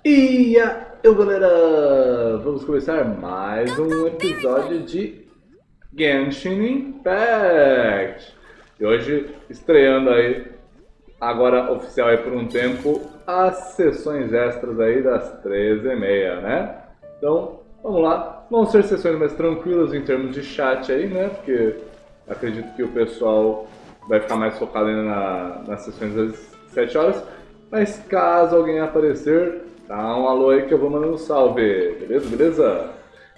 E aí, galera, vamos começar mais um episódio de Genshin Impact. E hoje, estreando aí, agora oficial aí por um tempo, as sessões extras aí das 13h30, né? Então, vamos lá. Vão ser sessões mais tranquilas em termos de chat aí, né? Porque acredito que o pessoal vai ficar mais focado ainda nas sessões das 7 horas. Mas caso alguém aparecer, dá um alô aí que eu vou mandando um salve, beleza? Beleza?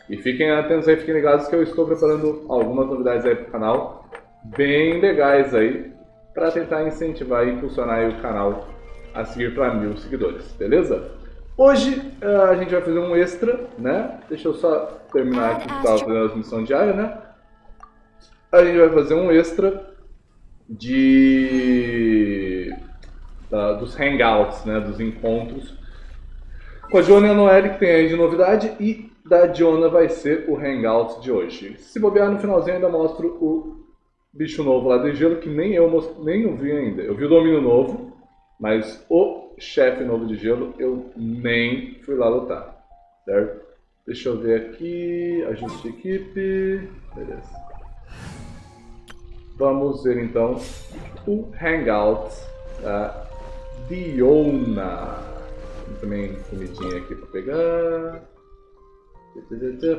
E fiquem atentos aí, fiquem ligados que eu estou preparando algumas novidades aí pro canal, bem legais aí, para tentar incentivar e impulsionar aí o canal a seguir para 1000 seguidores, beleza? Hoje a gente vai fazer um extra, né? Deixa eu só terminar aqui que estava fazendo as missões diárias, né? A gente vai fazer um extra dos hangouts, né? Dos encontros com a Diona e a Noelle, que tem aí de novidade, e da Diona vai ser o hangout de hoje. Se bobear no finalzinho ainda mostro o bicho novo lá de gelo, que nem eu vi ainda. Eu vi o domínio novo, mas o chefe novo de gelo eu nem fui lá lutar, certo? Deixa eu ver aqui, ajuste de equipe, beleza. Vamos ver então o hangout da Diona. Tem também comidinha aqui para pegar.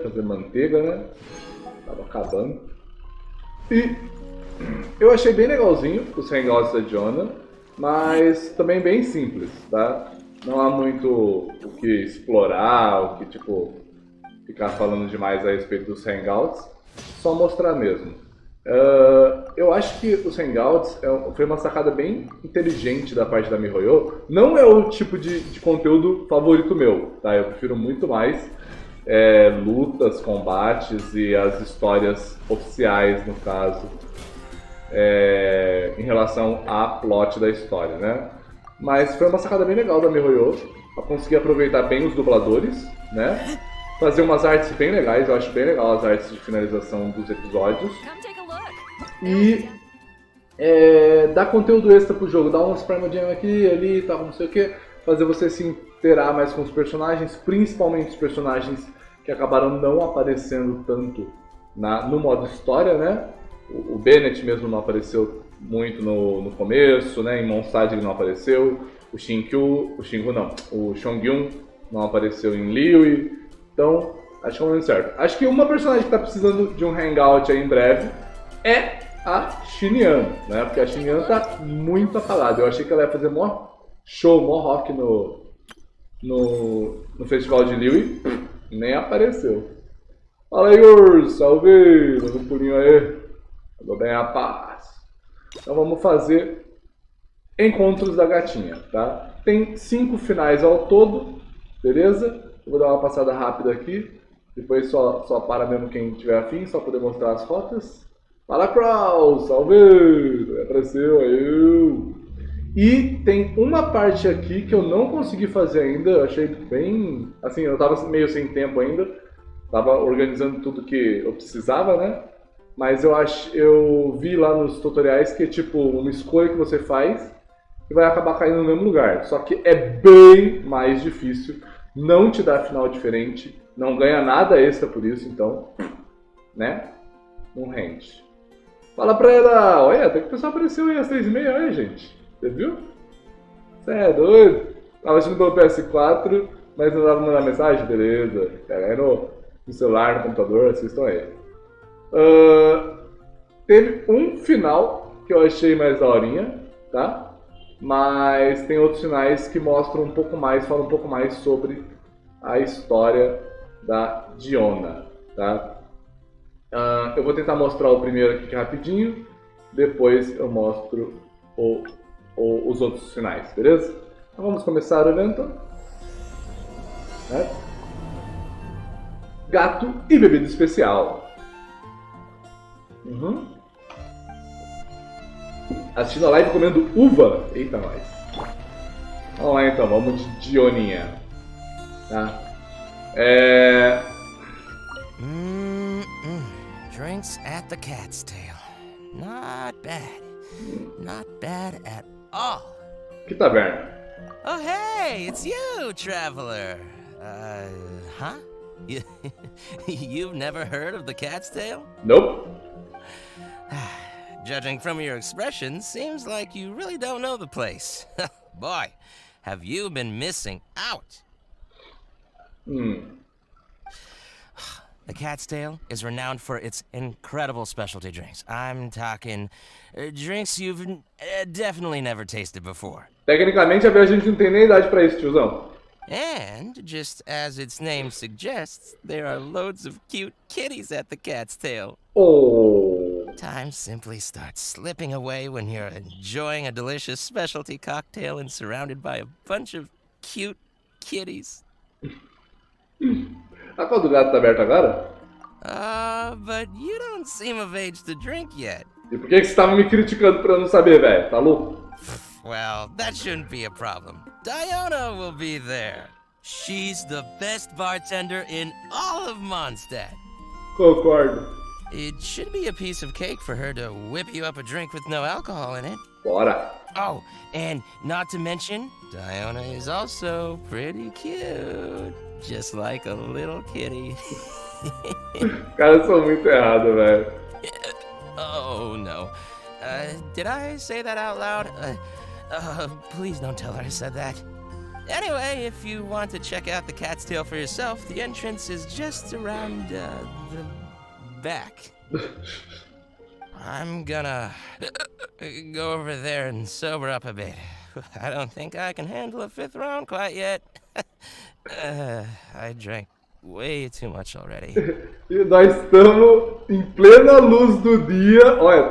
Fazer manteiga, né? Tava acabando. E eu achei bem legalzinho os hangouts da Diona, mas também bem simples, tá? Não há muito o que explorar, o que tipo ficar falando demais a respeito dos hangouts, só mostrar mesmo. Eu acho que os hangouts foi uma sacada bem inteligente da parte da MiHoYo. Não é o tipo de conteúdo favorito meu, tá? Eu prefiro muito mais lutas, combates e as histórias oficiais, no caso, em relação à plot da história, né? Mas foi uma sacada bem legal da MiHoYo, pra conseguir aproveitar bem os dubladores, né? Fazer umas artes bem legais, eu acho bem legal as artes de finalização dos episódios. E dar conteúdo extra pro jogo, dar uns Prime Jam aqui, ali, tal, não sei o que, fazer você se interar mais com os personagens, principalmente os personagens que acabaram não aparecendo tanto no modo história, né? O Bennett mesmo não apareceu muito no começo, né? Em Mondstadt ele não apareceu, o Chongyun não apareceu em Liyue, então acho que é o momento certo. Acho que uma personagem que tá precisando de um hangout aí em breve é a Xinyan, né? Porque a Xinyan tá muito apagada. Eu achei que ela ia fazer mó show, mó rock no festival de Liyue, nem apareceu. Fala, Igor, salve! Dando um pulinho aí. Tudo bem, a paz. Então vamos fazer encontros da gatinha, tá? Tem 5 finais ao todo, beleza? Eu vou dar uma passada rápida aqui. Depois só para mesmo quem tiver afim, só poder mostrar as rotas. Fala, Kraus! Salve! Apareceu aí! E tem uma parte aqui que eu não consegui fazer ainda, eu achei bem... Assim, eu tava meio sem tempo ainda, tava organizando tudo que eu precisava, né? Mas eu vi lá nos tutoriais que é tipo uma escolha que você faz e vai acabar caindo no mesmo lugar. Só que é bem mais difícil, não te dá final diferente, não ganha nada extra por isso, então, né? Não rende. Fala pra ela, olha, até que o pessoal apareceu aí às 6h30, olha gente. Você viu? Você é doido? Tava assistindo pelo PS4, mas não dava pra mandar mensagem? Beleza. Pega aí no celular, no computador, assistam aí. Teve um final que eu achei mais daorinha, tá? Mas tem outros finais que mostram um pouco mais, falam um pouco mais sobre a história da Diona, tá? Eu vou tentar mostrar o primeiro aqui rapidinho, depois eu mostro os outros finais, beleza? Então vamos começar o evento. Gato e bebida especial. Assistindo a live comendo uva. Eita, nós. Vamos lá então, vamos de Dioninha. Tá? Drinks at the cat's tail. Not bad. Not bad at all. Que taverna? Oh, hey, it's you, traveler. Huh? You've never heard of the Cat's Tail? Nope. Judging from your expression, seems like you really don't know the place. Boy, have you been missing out. The Cat's Tail is renowned for its incredible specialty drinks. I'm talking drinks you've definitely never tasted before. Tecnicamente, a gente não tem nem idade pra isso, tiozão. And, just as its name suggests, there are loads of cute kitties at the Cat's Tail. Oh. Time simply starts slipping away when you're enjoying a delicious specialty cocktail and surrounded by a bunch of cute kitties. A call do gato tá aberta agora? But you don't seem of age to drink yet. E por que você tava me criticando pra eu não saber, velho? Tá louco? Well, that shouldn't be a problem. Diona will be there. She's the best bartender in all of Mondstadt. Concordo. It should be a piece of cake for her to whip you up a drink with no alcohol in it. Bora. Oh, and not to mention, Diona is also pretty cute. Just like a little kitty. Caras são muito errados, velho. Oh, no. Did I say that out loud? Please don't tell her I said that. Anyway, if you want to check out the Cat's Tail for yourself, the entrance is just around, the back. I'm gonna go over there and sober up a bit. I don't think I can handle a 5th round quite yet. I drank way too much already. E nós estamos em plena luz do dia. Olha,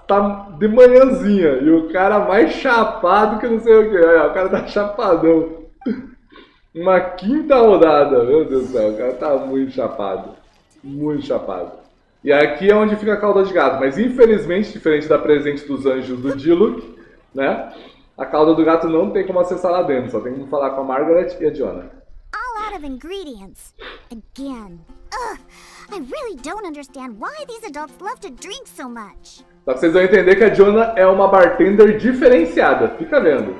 tá de manhãzinha. E o cara mais chapado que não sei o que. Olha, o cara tá chapadão. Uma 5ª rodada. Meu Deus do céu, o cara tá muito chapado. Muito chapado. E aqui é onde fica a cauda de gato. Mas infelizmente, diferente da presente dos anjos do Diluc, né? A cauda do gato não tem como acessar lá dentro. Só tem como falar com a Margaret e a Diona. All out of ingredients. Again. Ugh, I really don't understand why these adults love to drink so much. Só que vocês vão entender que a Diona é uma bartender diferenciada. Fica vendo.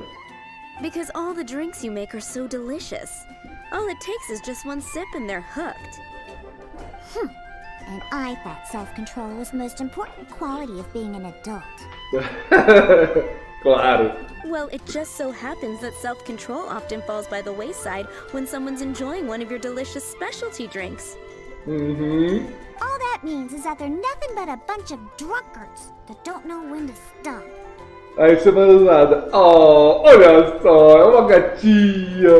Because all the drinks you make are so delicious. All it takes is just one sip and they're hooked. And I thought self-control was the most important quality of being an adult. Claro. Well, it just so happens that self-control often falls by the wayside when someone's enjoying one of your delicious specialty drinks. All that means is that they're nothing but a bunch of drunkards that don't know when to stop. Aí você manda nada. Oh, olha só, é uma gatinha.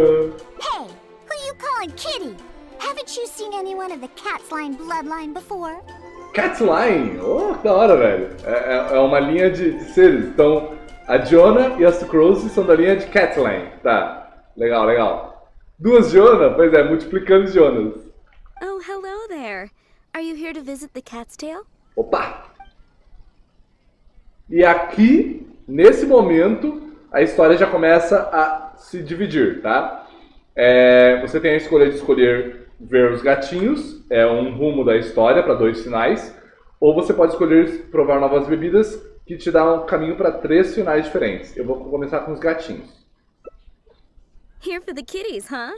Hey, who you calling kitty? Haven't you seen anyone of the cat's line bloodline before? Cat's Line? Oh, da hora, velho. É uma linha de seres. Então, a Diona e a Sucrose são da linha de Cat's Line. Tá, legal, legal. 2 Diona? Pois é, multiplicando os Dionas. Oh, hello there. Are you here to visit the Cat's Tail? Opa! E aqui, nesse momento, a história já começa a se dividir, tá? Você tem a escolha de escolher ver os gatinhos, é um rumo da história para 2 finais, ou você pode escolher provar novas bebidas, que te dá um caminho para 3 finais diferentes. Eu vou começar com os gatinhos. Here for the kitties, huh?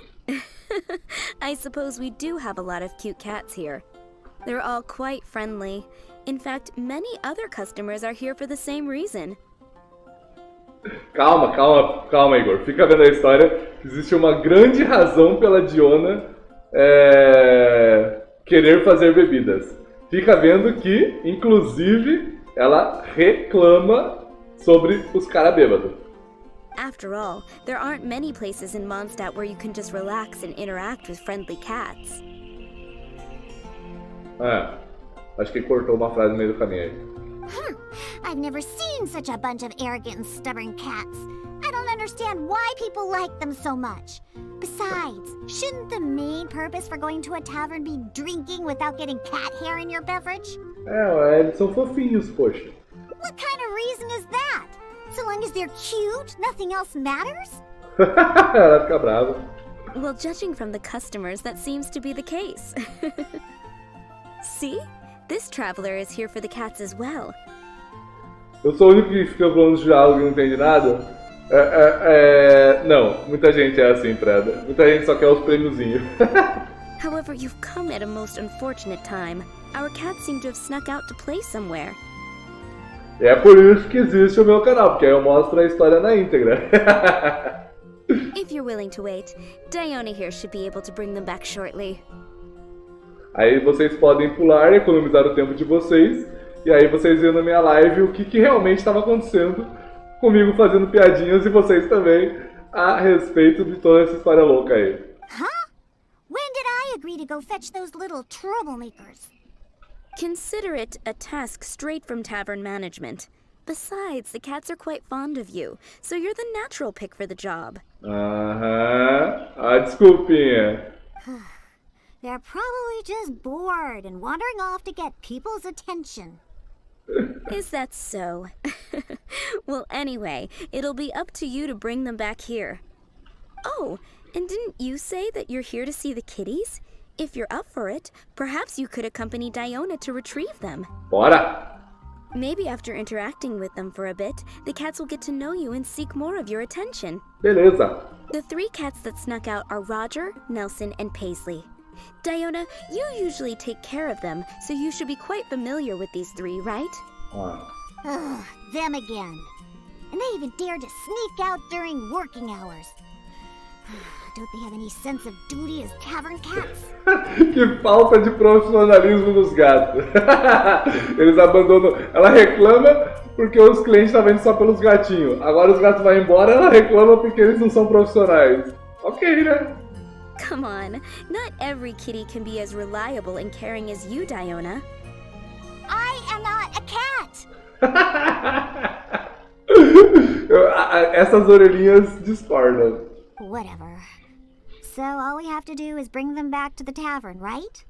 I suppose we do have a lot of cute cats here. They're all quite friendly. In fact, many other customers are here for the same reason. Calma, Igor. Fica vendo a história. Existe uma grande razão pela Diona querer fazer bebidas. Fica vendo que, inclusive, ela reclama sobre os caras bêbados. After all, there aren't many places in Mondstadt where you can just relax and interact with friendly cats. Acho que cortou uma frase no meio do caminho aí. I've never seen such a bunch of arrogant and stubborn cats. I don't understand why people like them so much. Besides, shouldn't the main purpose for going to a tavern be drinking without getting cat hair in your beverage? Eles são fofinhos, poxa. What kind of reason is that? So long as they're cute, nothing else matters? Ela fica brava. Well, judging from the customers, that seems to be the case. See? This traveler is here for the cats as well. Eu sou o único que fica falando de diálogo e não entende nada? Não, muita gente é assim, Preda. Muita gente só quer os prêmiozinhos. However, you've come at a most unfortunate time. Our cats seem to have snuck out to play somewhere. É por isso que existe o meu canal, porque aí eu mostro a história na íntegra. If you're willing to wait, Diona here should be able to bring them back shortly. Aí vocês podem pular, economizar o tempo de vocês, e aí vocês viram na minha live o que realmente estava acontecendo comigo fazendo piadinhas e vocês também a respeito de toda essa história louca aí. Huh? When did I agree to go fetch those little troublemakers? Consider it a task straight from tavern management. Besides, the cats are quite fond of you, so you're the natural pick for the job. A desculpinha. They're probably just bored and wandering off to get people's attention. Is that so? Well, anyway, it'll be up to you to bring them back here. Oh, and didn't you say that you're here to see the kitties? If you're up for it, perhaps you could accompany Diona to retrieve them. Bora! Maybe after interacting with them for a bit, the cats will get to know you and seek more of your attention. Beleza. The 3 cats that snuck out are Roger, Nelson, and Paisley. Diona, you usually take care of them, so you should be quite familiar with these 3, right? Ugh, them again. And they even dare to sneak out during working hours. Don't they have any sense of duty as tavern cats? Que falta de profissionalismo dos gatos. Eles abandonam. Ela reclama porque os clientes estavam indo só pelos gatinhos. Agora os gatos vão embora, ela reclama porque eles não são profissionais. Ok, né? Come on, not every kitty can be as reliable and caring as you, Diona. I am not a cat! Essas orelhinhas discordam. Whatever. So all we have to do is bring them back to the tavern, right?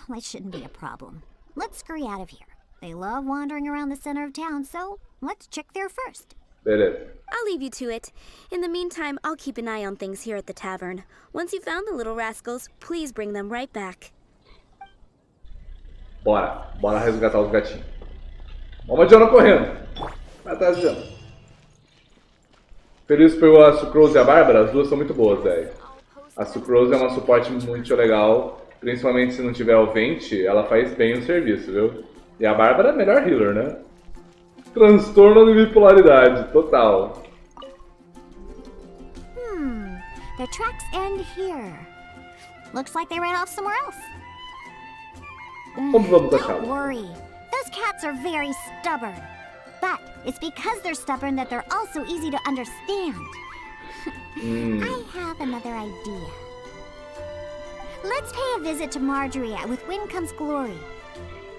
That shouldn't be a problem. Let's scurry out of here. They love wandering around the center of town, so let's check there first. Beleza. I'll leave you to it. In the meantime, I'll keep an eye on things here at the tavern. Once you've found the little rascals, please bring them right back. Bora resgatar os gatinhos. Vamos a Diona correndo. Vai atrás de Diona. Feliz pela Sucrose e a Bárbara, as duas são muito boas, velho. A Sucrose é uma suporte muito legal, principalmente se não tiver o Vente, ela faz bem o serviço, viu? E a Bárbara é a melhor healer, né? Transtorno de bipolaridade, total. Their tracks end here. Looks like they ran off somewhere else. Como vamos achar? Don't worry. Those cats are very stubborn. But it's because they're stubborn that they're also easy to understand. I have another idea. Let's pay a visit to Marjorie at With Wind Comes Glory.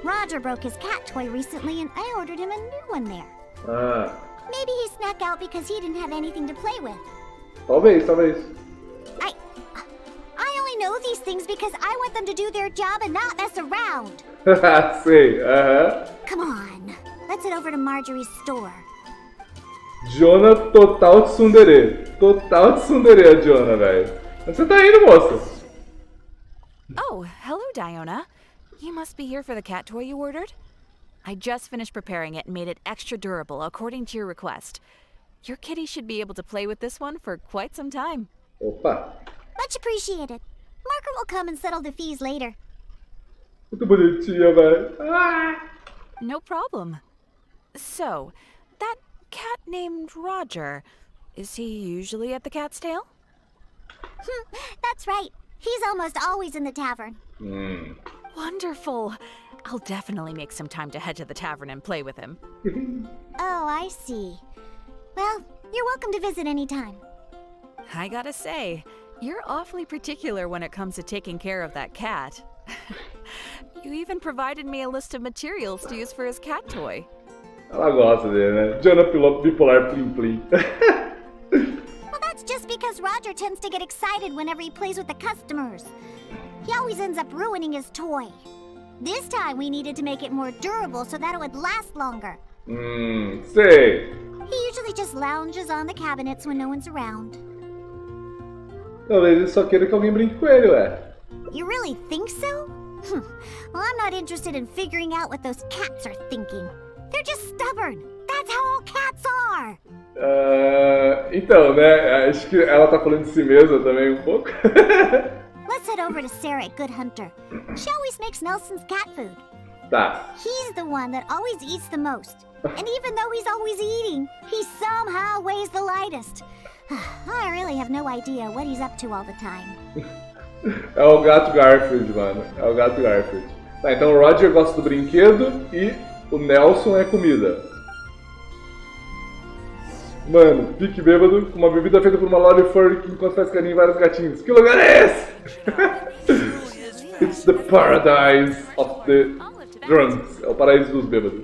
Roger broke his cat toy recently and I ordered him a new one there. Maybe he snuck out because he didn't have anything to play with. Talvez. I only know these things because I want them to do their job and not mess around. Sei, Come on, let's head over to Marjorie's store. Diona total tsundere. Total tsundere a Diona, velho. Onde você tá indo, moça? Oh, hello, Diona. You must be here for the cat toy you ordered? I just finished preparing it and made it extra durable according to your request. Your kitty should be able to play with this one for quite some time. Opa. Much appreciated. Margaret will come and settle the fees later. Muito bonitinha, velho. No problem. So, that cat named Roger, is he usually at the Cat's Tail? That's right. He's almost always in the tavern. Wonderful. I'll definitely make some time to head to the tavern and play with him. Oh, I see. Well, you're welcome to visit anytime. I gotta say, you're awfully particular when it comes to taking care of that cat. You even provided me a list of materials to use for his cat toy. Ela gosta dele, né? Diona bipolar plim plim. Well, that's just because Roger tends to get excited whenever he plays with the customers. He always ends up ruining his toy. This time we needed to make it more durable so that it would last longer. Sei. He usually just lounges on the cabinets when no one's around. Talvez ele só queira que alguém brinque com ele, ué. You really think so? Well, I'm not interested in figuring out what those cats are thinking. They're just stubborn. That's how all cats are. Então, né? Acho que ela tá falando de si mesma também um pouco. Let's head over to Sarah at Good Hunter. She always makes Nelson's cat food. Tá. He's the one that always eats the most. And even though he's always eating, he somehow weighs the lightest. I really have no idea what he's up to all the time. É o gato Garfield, mano. É o gato Garfield. Tá, então o Roger gosta do brinquedo e o Nelson é comida. Mano, pique bêbado com uma bebida feita por uma Lolly Furry enquanto faz carinho em vários gatinhos. Que lugar é esse? It's the paradise of the drunks. É o paraíso dos bêbados.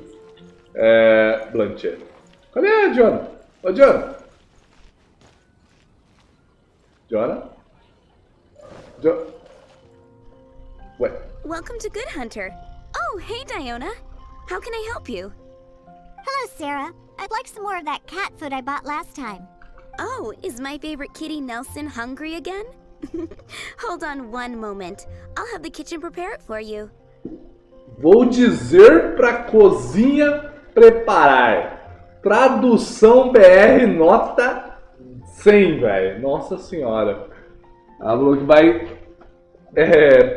Blanche. Cadê a Diona? Ô, Diona. Diona? Ué. Welcome to Good Hunter. Oh, hey, Diona. How can I help you? Hello, Sarah. I'd like some more of that cat food I bought last time. Oh, is my favorite kitty Nelson hungry again? Hold on one moment. I'll have the kitchen prepare it for you. Vou dizer pra cozinha preparar. Tradução BR nota 100, velho. Nossa senhora. Ela falou que vai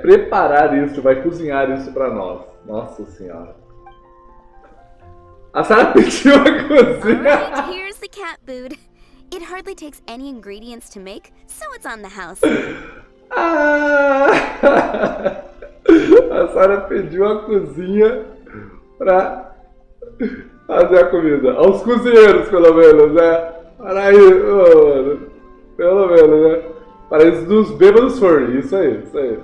preparar isso, vai cozinhar isso pra nós. Nossa senhora. A Sarah pediu a cozinha. Alright, here's the cat food. It hardly takes any ingredients to make, so it's on the house. A Sarah pediu a cozinha pra fazer a comida. Aos cozinheiros, pelo menos, né? Para aí, mano. Pelo menos, né? Parece dos bêbados furry. Isso aí, isso aí.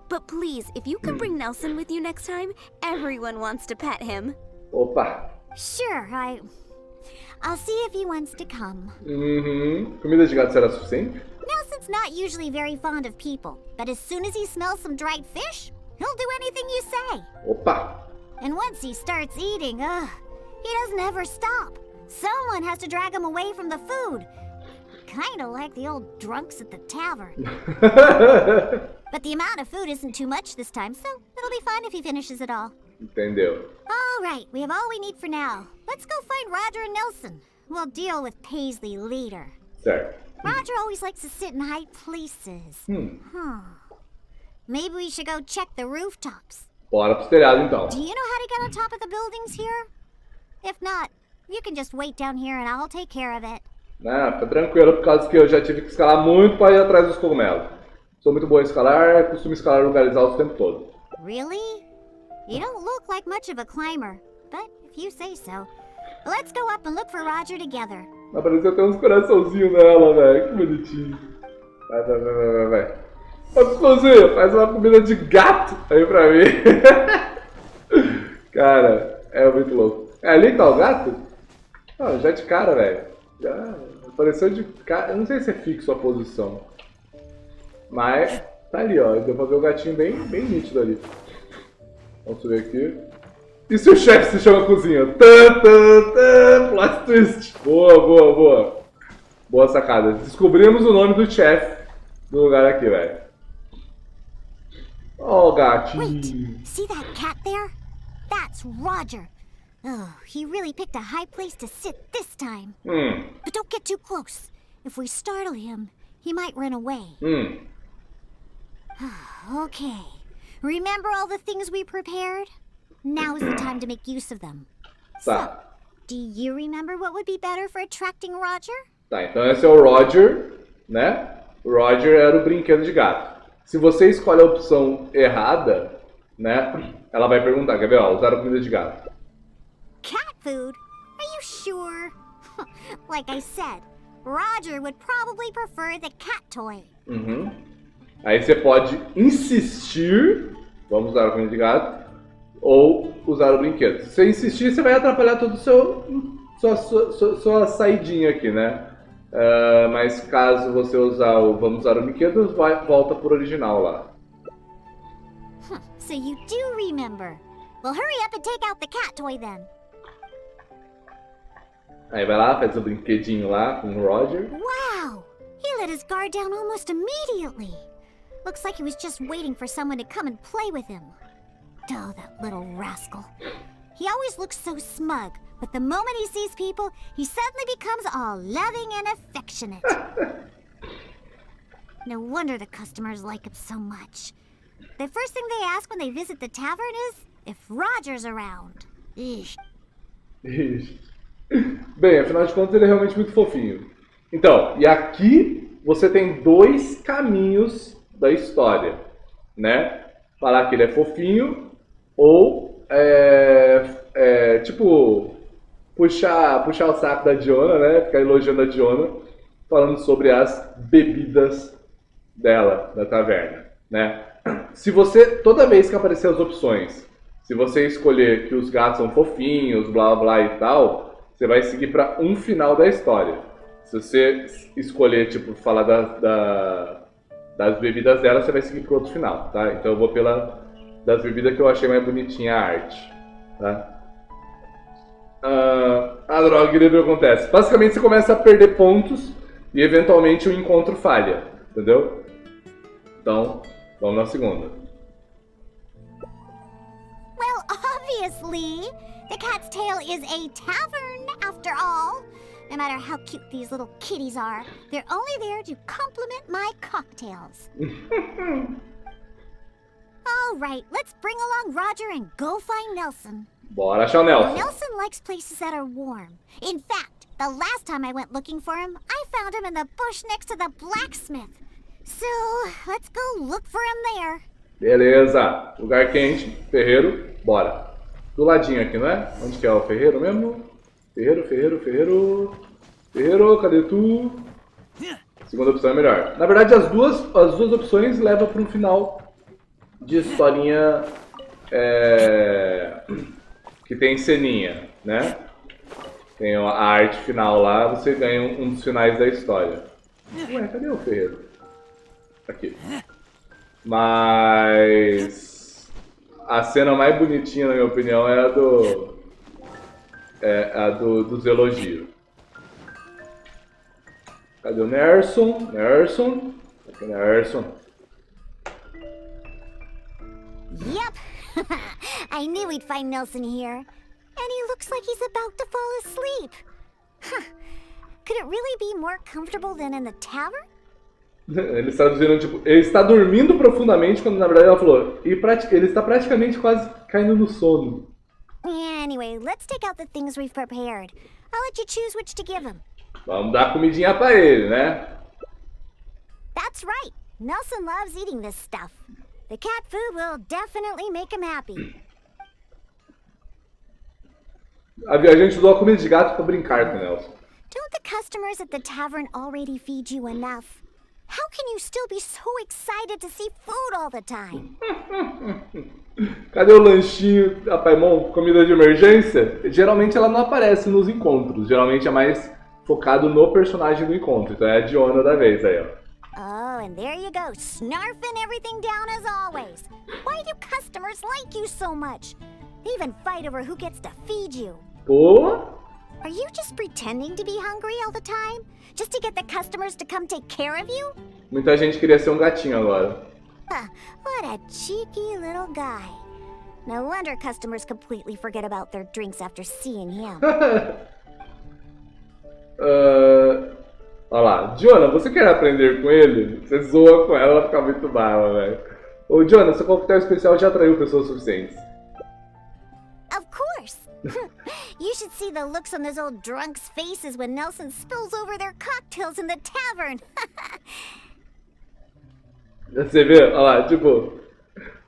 But please, if you can bring Nelson with you next time, everyone wants to pet him. Opa. Sure, I'll see if he wants to come. Comida de gato será suficiente? Nelson's not usually very fond of people, but as soon as he smells some dried fish, he'll do anything you say. Opa. And once he starts eating, he doesn't ever stop. Someone has to drag him away from the food. Kinda like the old drunks at the tavern. But the amount of food isn't too much this time, so it'll be fine if he finishes it all. Entendeu. All right, we have all we need for now. Let's go find Roger and Nelson. We'll deal with Paisley later. Certo. Roger always likes to sit in high places. Maybe we should go check the rooftops. Bora pro telhado então. Do you know how to get on top of the buildings here? If not, you can just wait down here and I'll take care of it. Fica tranquilo, por causa que eu já tive que escalar muito para ir atrás dos cogumelos. Sou muito bom em escalar, costumo escalar lugares altos o tempo todo. Really? You don't look like much of a climber, but if you say so. Let's go up and look for Roger together. Apareceu até uns coraçãozinhos nela, velho. Que bonitinho. Vai. Ô, Explosivo, faz uma comida de gato aí pra mim. Cara, é muito louco. É ali que tá o gato? Ah, já de cara, velho. Já apareceu de cara. Eu não sei se é fixo a posição. Mas tá ali, ó. Deu pra ver o gatinho bem nítido ali. Vamos subir aqui. E se o chefe se chama cozinha? Plot twist. Boa. Boa sacada. Descobrimos o nome do chefe do lugar aqui, velho. Ó, gatinho. Wait, see that cat there? That's Roger. Oh, he really picked a high place to sit this time. But don't get too close. If we startle him, he might run away. Okay. Remember all the things we prepared? Now is the time to make use of them. So, do you remember what would be better for attracting Roger? Tá, então esse é o Roger, né? O Roger era o brinquedo de gato. Se você escolhe a opção errada, né? Ela vai perguntar, quer ver? Ó, usar a comida de gato. Cat food? Are you sure? Like I said, Roger would probably prefer the cat toy. Aí você pode insistir, vamos usar a comida de gato, ou usar o brinquedo. Se você insistir, você vai atrapalhar todo o sua saidinha aqui, né? Mas caso você usar o vamos usar o brinquedo, volta pro original lá. So you do remember. Well, hurry up and take out the cat toy then. Aí vai lá, faz o brinquedinho lá com o Roger. Wow! He let his guard down almost immediately. Looks like he was just waiting for someone to come and play with him. Oh, that little rascal. He always looks so smug, But the moment he sees people, he suddenly becomes all loving and affectionate. No wonder the customers like him so much. The first thing they ask when they visit the tavern is if Roger's around. Ixi. Bem, afinal de contas, ele é realmente muito fofinho. Então, e aqui você tem dois caminhos da história, né? Falar que ele é fofinho ou, tipo, puxar o saco da Diona, né? Ficar elogiando a Diona, falando sobre as bebidas dela, da taverna, né? Se você, toda vez que aparecer as opções, se você escolher que os gatos são fofinhos, blá blá e tal, você vai seguir para um final da história. Se você escolher, tipo, falar das bebidas dela, você vai seguir para outro final, tá? Então eu vou pela das bebidas que eu achei mais bonitinha a arte, tá? A droga, que depois acontece. Basicamente você começa a perder pontos e eventualmente o encontro falha, entendeu? Então, vamos na segunda. Well, obviously, the Cat's Tail is a tavern, after all. No matter how cute these little kitties are, they're only there to compliment my cocktails. All right, let's bring along Roger and go find Nelson. Bora achar o Nelson. Nelson likes places that are warm. In fact, the last time I went looking for him, I found him in the bush next to the blacksmith. So, let's go look for him there. Beleza, lugar quente, ferreiro, bora. Do ladinho aqui, não é? Onde que é o ferreiro mesmo? Ferreiro, cadê tu? Segunda opção é melhor. Na verdade, as duas opções levam para um final de historinha que tem ceninha, né? Tem a arte final lá, você ganha um dos finais da história. Ué, cadê o ferreiro? Aqui. Mas a cena mais bonitinha, na minha opinião, é a dos elogios. Cadê o Nerson? Aqui, Nerson. Yep. I knew we'd find Nelson here. And he looks like he's about to fall asleep. Huh. Could it really be more comfortable than in the tavern? Ele está dizendo, tipo, ele está dormindo profundamente, quando na verdade ela falou, ele está praticamente quase caindo no sono. Anyway, let's take out the things we've prepared. I'll let you choose which to give him. Vamos dar comidinha pra ele, né? That's right. Nelson loves eating this stuff. The cat food will definitely make him happy. A viajante usou a comida de gato pra brincar com o Nelson. Don't the customers at the tavern already feed you enough? How can you still be so excited to see food all the time? Cadê o lanchinho, Paimon? Comida de emergência? Geralmente ela não aparece nos encontros. Geralmente é mais focado no personagem do encontro. Então é a Diona da vez aí, ó. Oh, and there you go, snarfing everything down as always. Why do customers like you so much? They even fight over who gets to feed you. Pô? Are you just pretending to be hungry all the time? Just to get the customers to come take care of you? Muita gente queria ser um gatinho agora. What a cheeky little guy. No wonder customers completely forget about their drinks after seeing him. Olha lá, Diona, você quer aprender com ele? Você zoa com ela, ela fica muito brava, velho. Ô, Diona, seu coquetel especial já atraiu pessoas suficientes. Of course. You should see the looks on those old drunks' faces when Nelson spills over their cocktails in the tavern. Você vê, olha lá, tipo,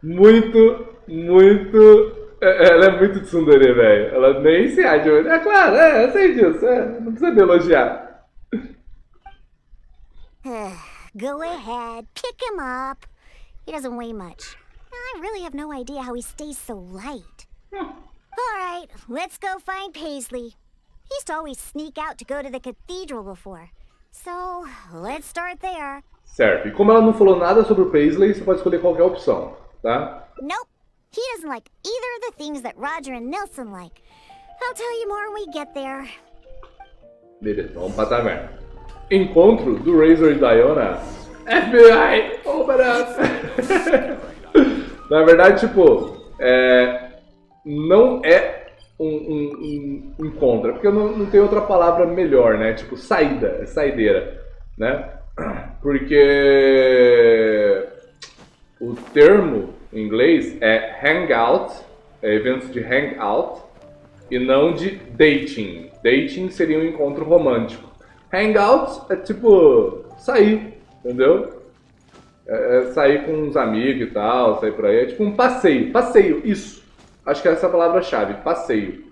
muito. Ela é muito tsundere, velho. Ela nem se acha. É claro, eu sei disso. Não precisa me elogiar. Go ahead, pick him up. He doesn't weigh much. I really have no idea how he stays so light. Alright, let's go find Paisley. He used to always sneak out to go to the cathedral before. So, let's start there. Certo, e como ela não falou nada sobre o Paisley, você pode escolher qualquer opção, tá? Nope, he doesn't like either of the things that Roger and Nelson like. I'll tell you more when we get there. Beleza, vamos pra taverna. Encontro do Razor e Diona. FBI, open up! Na verdade, tipo, não é um encontro? Porque não tem outra palavra melhor, né? Tipo, saída, saideira, né? Porque o termo em inglês é hangout, é eventos de hangout, e não de dating. Dating seria um encontro romântico. Hangout é tipo sair, entendeu? É sair com uns amigos e tal, sair por aí. É tipo um passeio. Passeio, isso. Acho que é essa a palavra-chave, passeio.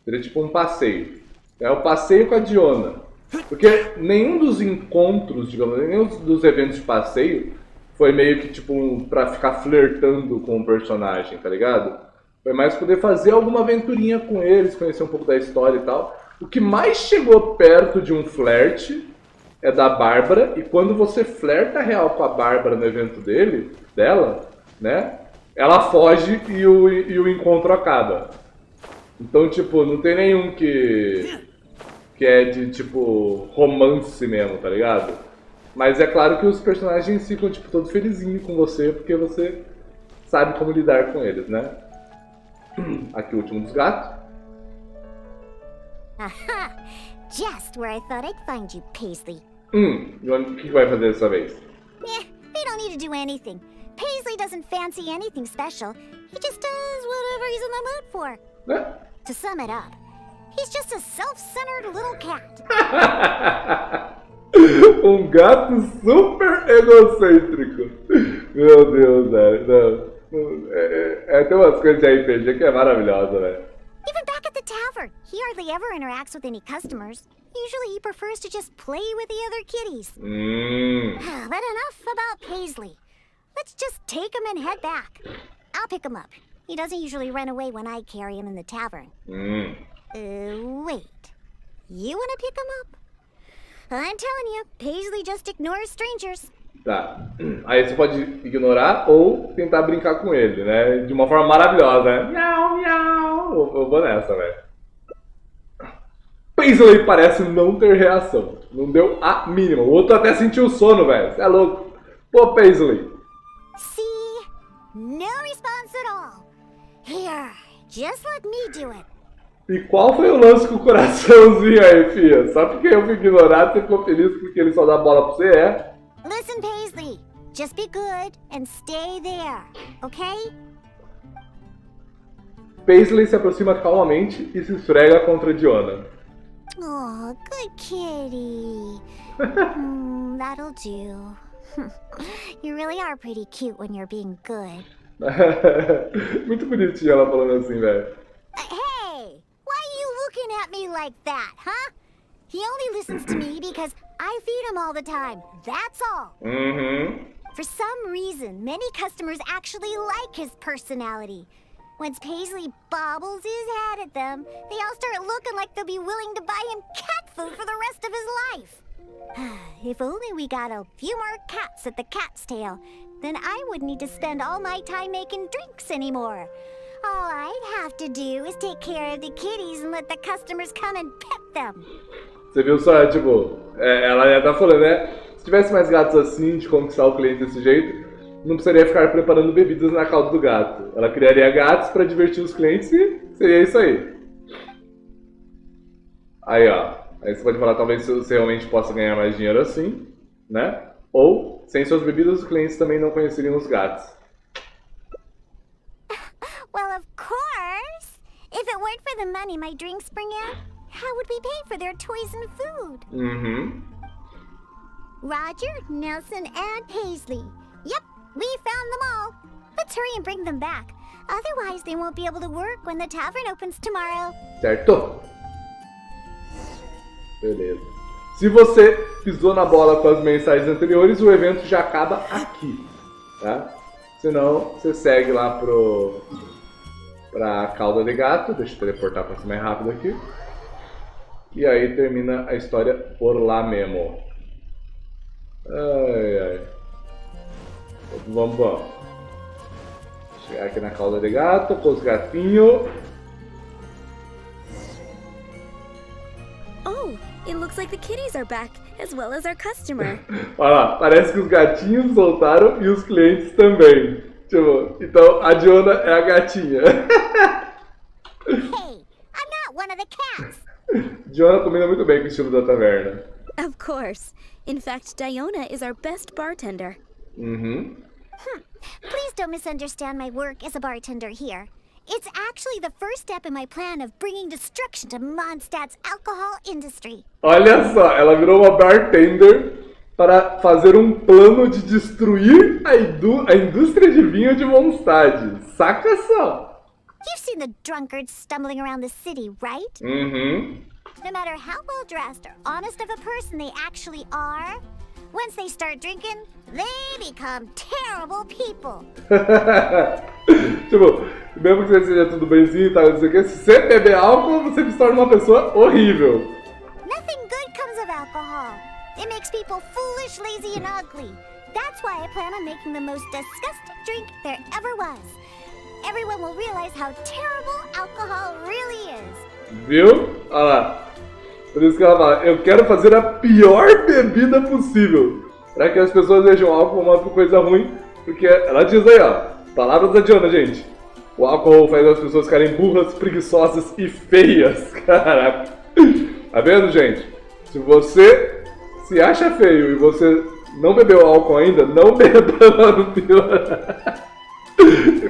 Seria tipo um passeio. É o passeio com a Diona. Porque nenhum dos encontros, digamos, nenhum dos eventos de passeio foi meio que tipo pra ficar flertando com o personagem, tá ligado? Foi mais poder fazer alguma aventurinha com eles, conhecer um pouco da história e tal. O que mais chegou perto de um flerte é da Bárbara, e quando você flerta real com a Bárbara no evento dela, né? Ela foge e o encontro acaba. Então, tipo, não tem nenhum que é de, tipo, romance mesmo, tá ligado? Mas é claro que os personagens ficam, tipo, todos felizinhos com você, porque você sabe como lidar com eles, né? Aqui o último dos gatos. Aha! Just where I thought I'd find you, Paisley. E o que vai fazer dessa vez? They don't need to do anything. Paisley doesn't fancy anything special. He just does whatever he's in the mood for. To sum it up, he's just a self-centered little cat. Um gato super egocêntrico. Meu Deus, velho. Tem umas coisas de RPG que é maravilhosa, velho. Even back at the tavern, he hardly ever interacts with any customers. Usually he prefers to just play with the other kitties. But enough about Paisley. Let's just take him and head back. I'll pick him up. He doesn't usually run away when I carry him in the tavern. Wait. You wanna pick him up? I'm telling you, Paisley just ignores strangers. Tá. Aí você pode ignorar ou tentar brincar com ele, né? De uma forma maravilhosa, né? Miau, miau. Eu vou nessa, velho. Paisley parece não ter reação. Não deu a mínima. O outro até sentiu sono, velho. Você é louco. Pô, Paisley. See? No response at all. Here, just let me do it. E qual foi o lance com o coraçãozinho aí, fia? Só porque eu fui ignorado, você ficou feliz porque ele só dá bola pra você, é? Listen, Paisley. Just be good and stay there, okay? Paisley se aproxima calmamente e se esfrega contra Diona. Oh, good kitty. That'll do. You really are pretty cute when you're being good. Muito bonitinho ela falando assim, velho. Hey! Why are you looking at me like that, huh? He only listens to me because I feed him all the time. That's all. For some reason, many customers actually like his personality. Once Paisley bobbles his head at them, they all start looking like they'll be willing to buy him cat food for the rest of his life. If only we got a few more cats at the cat's tail, then I wouldn't need to spend all my time making drinks anymore. All I'd have to do is take care of the kitties and let the customers come and pet them. Você viu só, tipo, ela já tá falando, né? Se tivesse mais gatos assim, de conquistar o cliente desse jeito, não precisaria ficar preparando bebidas na cauda do gato. Ela criaria gatos pra divertir os clientes e seria isso aí. Aí, ó. Aí você pode falar, talvez você realmente possa ganhar mais dinheiro assim, né? Ou, sem suas bebidas, os clientes também não conheceriam os gatos. Well, of course. If it weren't for the money my drinks bring in, how would we pay for their toys and food? Roger, Nelson, and Paisley. Yep, we found them all. Let's hurry and bring them back. Otherwise, they won't be able to work when the tavern opens tomorrow. Certo? Beleza. Se você pisou na bola com as mensagens anteriores, o evento já acaba aqui, tá? Senão, você segue lá pra cauda de gato. Deixa eu teleportar pra ser mais rápido aqui. E aí termina a história por lá mesmo. Ai, ai. Vamos. Chegar aqui na cauda de gato, com os gatinhos. Oh, it looks like the kitties are back, as well as our customer. Olha lá, parece que os gatinhos voltaram e os clientes também. Tipo, então a Diona é a gatinha. Hey, Diona combina muito bem com o estilo da taverna. Of course. In fact, Diona is our best bartender. Uhum. Please don't misunderstand my work as a bartender here. It's actually the first step in my plan of bringing destruction to Mondstadt's alcohol industry. Olha só, ela virou uma bartender para fazer um plano de destruir a indústria de vinho de Mondstadt. Saca só! You've seen the drunkards stumbling around the city, right? Uhum. No matter how well dressed or honest of a person they actually are, once they start drinking, they become terrible people. Tipo, mesmo que você seja tudo benzinho e tal, não sei o que, se você beber álcool, você se torna uma pessoa horrível. Nothing good comes of alcohol. It makes people foolish, lazy, and ugly. That's why I plan on making the most disgusting drink there ever was. Everyone will realize how terrible alcohol really is. Viu? Olha lá. Por isso que ela fala, eu quero fazer a pior bebida possível. Para que as pessoas vejam o álcool como uma coisa ruim. Porque ela diz aí, ó. Palavras da Diona, gente. O álcool faz as pessoas ficarem burras, preguiçosas e feias. Caraca. Tá vendo, gente? Se você se acha feio e você não bebeu álcool ainda, não beba no pior.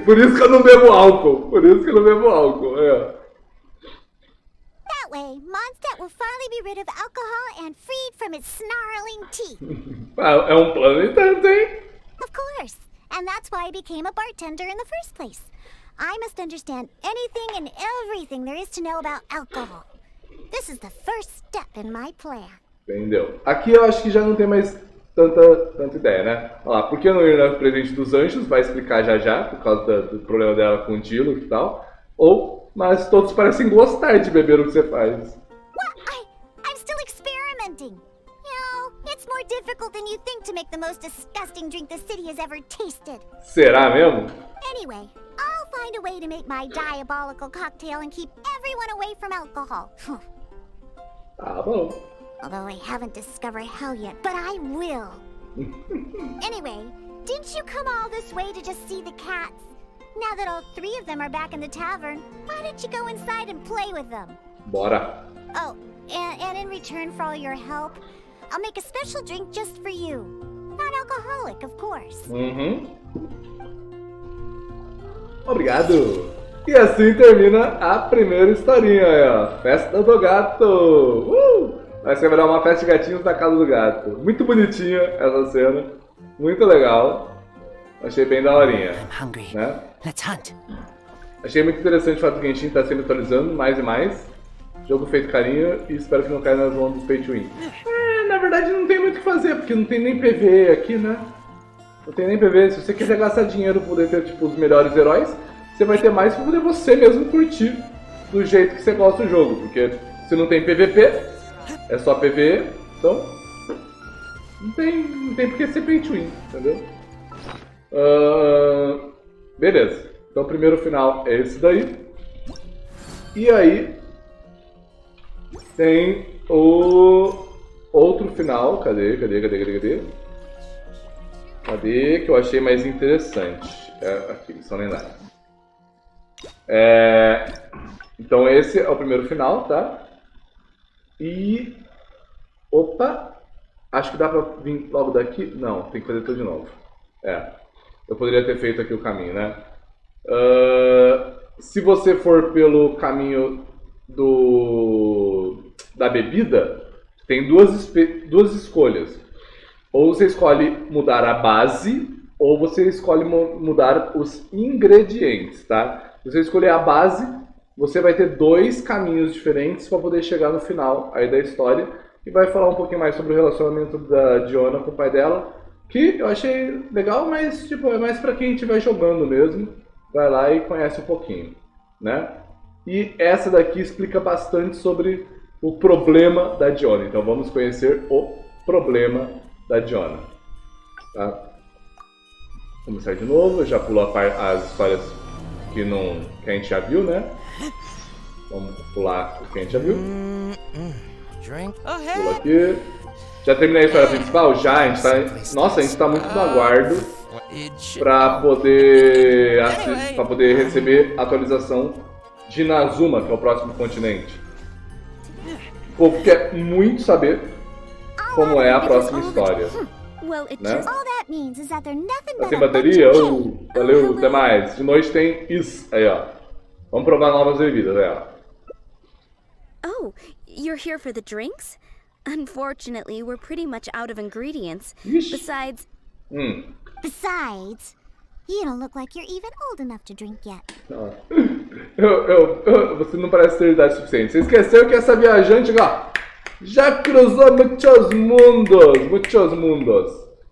Por isso que eu não bebo álcool. Por isso que eu não bebo álcool. É. That way, Mondstadt will finally be rid of alcohol and freed from its snarling teeth. É um plano e tanto, hein? Of course. And that's why I became a bartender in the first place. I must understand anything and everything there is to know about alcohol. This is the first step in my plan. Entendeu? Aqui eu acho que já não tem mais tanta ideia, né? Olha lá, por que não ir no presente dos anjos? Vai explicar já, por causa do problema dela com o Dilo e tal. Mas todos parecem gostar de beber o que você faz. What? I'm still experimenting. You know, it's more difficult than you think to make the most disgusting drink the city has ever tasted. Será mesmo? Anyway, I'll find a way to make my diabolical cocktail and keep everyone away from alcohol. Tá bom. Although I haven't discovered how yet, but I will. Anyway, didn't you come all this way to just see the cats? Now that all three of them are back in the tavern, why don't you go inside and play with them? Bora. Oh, and in return for all your help, I'll make a special drink just for you. Not alcoholic, of course. Uhum. Obrigado. E assim termina a primeira historinha, ó. Festa do gato. Vai ser uma festa de gatinhos na casa do gato. Muito bonitinha essa cena. Muito legal. Achei bem daorinha. I'm hungry. Né? Let's hunt. Achei muito interessante o fato do Genshin estar sempre atualizando mais e mais. Jogo feito carinho e espero que não caia nas mãos dos pay to win. Na verdade não tem muito o que fazer, porque não tem nem PV aqui, né? Não tem nem PV. Se você quiser gastar dinheiro pra poder ter tipo, os melhores heróis, você vai ter mais pra poder você mesmo curtir do jeito que você gosta do jogo. Porque se não tem PVP, é só PVE, então não tem por que ser pay to win, entendeu? Beleza, então o primeiro final é esse daí. E aí tem o outro final. Cadê? Cadê que eu achei mais interessante? Aqui, são lendários. Então esse é o primeiro final, tá? E... Opa! Acho que dá pra vir logo daqui. Não, tem que fazer tudo de novo. Eu poderia ter feito aqui o caminho, né? Se você for pelo caminho da bebida, tem duas escolhas. Ou você escolhe mudar a base, ou você escolhe mudar os ingredientes, tá? Se você escolher a base, você vai ter dois caminhos diferentes para poder chegar no final aí da história. E vai falar um pouquinho mais sobre o relacionamento da Diona com o pai dela, que eu achei legal, mas tipo, é mais pra quem estiver jogando mesmo. Vai lá e conhece um pouquinho, né? E essa daqui explica bastante sobre o problema da Diona. Então vamos conhecer o problema da Diona. Tá? Vamos começar de novo. Eu já pulou as histórias que a gente já viu, né? Vamos pular o que a gente já viu. Pula aqui. Já terminei a história principal? Já, a gente tá... Nossa, a gente tá muito no aguardo pra poder receber a atualização de Nazuma, que é o próximo continente. povo quer muito saber como é a próxima história. Well, it Né? just All that means is that they're nothing Tá but sem a bunch bateria? of Valeu, até mais. De noite tem isso. Aí, ó. Vamos provar novas bebidas, aí, ó. Oh, you're here for the drinks? Unfortunately, we're pretty much out of ingredients. Ixi. Besides, Besides, you don't look like you're even old enough to drink yet. Você não parece ter idade suficiente. Você esqueceu que essa viajante, ó, já cruzou muitos mundos. Muitos mundos.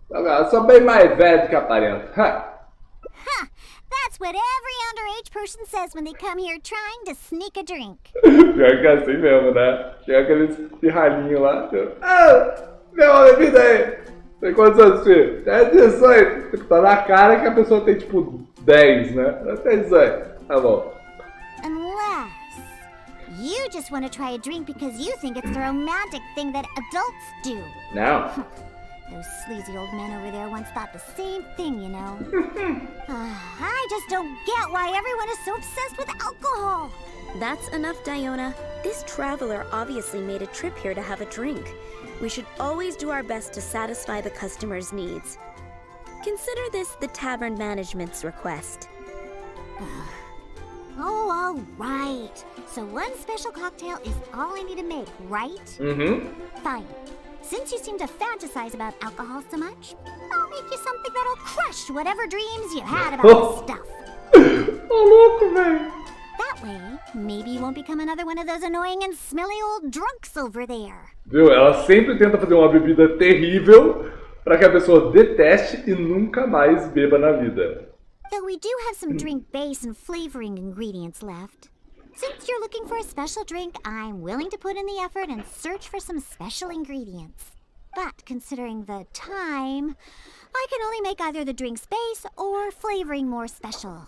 Eu sou bem mais velho do que aparenta. That's what every underage person says when they come here trying to sneak a drink. Pior que é assim mesmo, né? Chega aqueles pirralhinhos lá. Deu uma bebida aí. Tem quantos anos, filho? É 18. Tá na cara que a pessoa tem tipo 10, né? Tem 18. Tá bom. Unless you just want to try a drink because you think it's the romantic thing that adults do. Não. Those sleazy old men over there once thought the same thing, you know. I just don't get why everyone is so obsessed with alcohol. that's enough, Diona. This traveler obviously made a trip here to have a drink. We should always do our best to satisfy the customer's needs. Consider this the tavern management's request. Oh, all right. So one special cocktail is all I need to make, right? Fine. Since you seem to fantasize about alcohol so much, I'll make you something that'll crush whatever dreams you had about this stuff. Ô, louco, velho. That way, maybe you won't become another one of those annoying and smelly old drunks over there. Viu? Ela sempre tenta fazer uma bebida terrível pra que a pessoa deteste e nunca mais beba na vida. Though we do have some drink base and flavoring ingredients left. Since you're looking for a special drink, I'm willing to put in the effort and search for some special ingredients. But considering the time, I can only make either the drink's base or flavoring more special.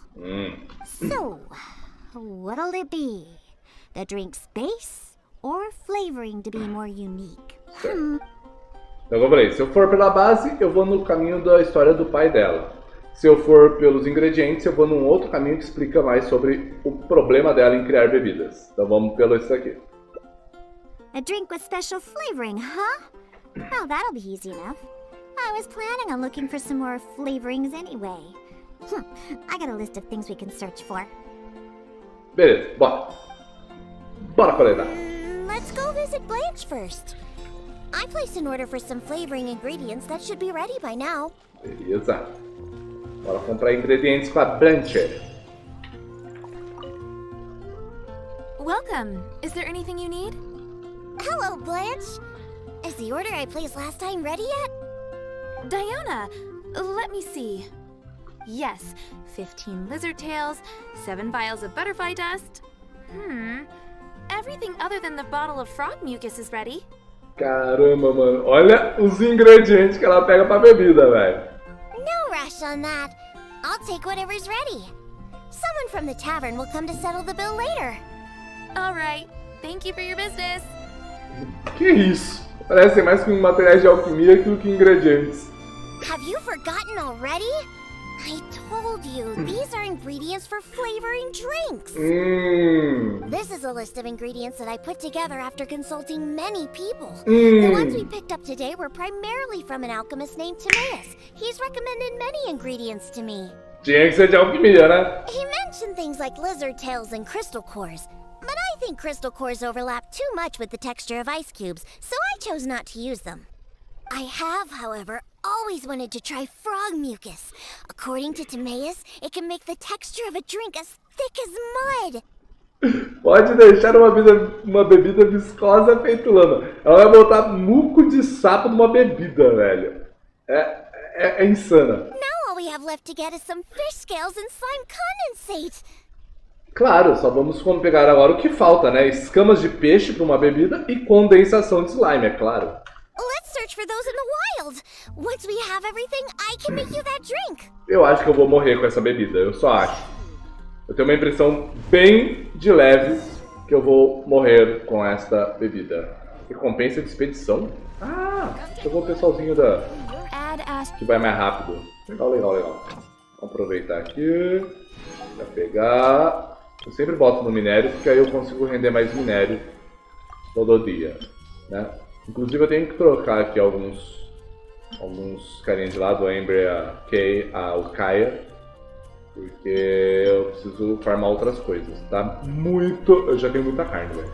So, what'll it be? The drink's base or flavoring to be more unique? Então, eu falei, se eu for pela base, eu vou no caminho da história do pai dela. Se eu for pelos ingredientes, eu vou num outro caminho que explica mais sobre o problema dela em criar bebidas. Então vamos pelo isso aqui. A drink with special flavoring, huh? Oh, that'll be easy enough. I was planning on looking for some more flavorings anyway. I got a list of things we can search for. Beleza, bora. Bora coletar. Let's go visit Blanche first. I placed an order for some flavoring ingredients that should be ready by now. Beleza. Bora comprar ingredientes com a Blanche. Welcome. Is there anything you need? Hello, Blanche. Is the order I placed last time ready yet? Diona, let me see. Yes, 15 lizard tails, 7 vials of butterfly dust. Everything other than the bottle of frog mucus is ready. Caramba, mano. Olha os ingredientes que ela pega pra bebida, velho. No rush on that. I'll take whatever's ready. Someone from the tavern will come to settle the bill later. All right. Thank you for your business. Que isso? Parece mais com materiais de alquimia que ingredientes. Have you forgotten already? I told you, these are ingredients for flavoring drinks. This is a list of ingredients that I put together after consulting many people. The ones we picked up today were primarily from an alchemist named Timaeus. He's recommended many ingredients to me. Tinha que ser de alquimia, né? He mentioned things like lizard tails and crystal cores. But I think crystal cores overlap too much with the texture of ice cubes, so I chose not to use them. I have, however, always wanted to try frog mucus. According to Timaeus, it can make the texture of a drink as thick as mud. Pode deixar uma bebida viscosa feito lama. Ela vai botar muco de sapo numa bebida, velho. É insana. Now all we have left to get is some fish scales and slime condensate. Claro, só vamos pegar agora o que falta, né? Escamas de peixe para uma bebida e condensação de slime, é claro. Let's search for those in the wild. Once we have everything, I can make you that drink. Eu acho que eu vou morrer com essa bebida, eu só acho. Eu tenho uma impressão bem de leve que eu vou morrer com esta bebida. Recompensa de expedição? Ah, chegou o pessoalzinho que vai mais rápido. Legal. Vamos aproveitar aqui. Pra pegar. Eu sempre boto no minério, porque aí eu consigo render mais minério todo dia, né? Inclusive eu tenho que trocar aqui alguns carinhas de lado, a Amber, a Kay, o Kaia, porque eu preciso farmar outras coisas, tá? Eu já tenho muita carne, velho.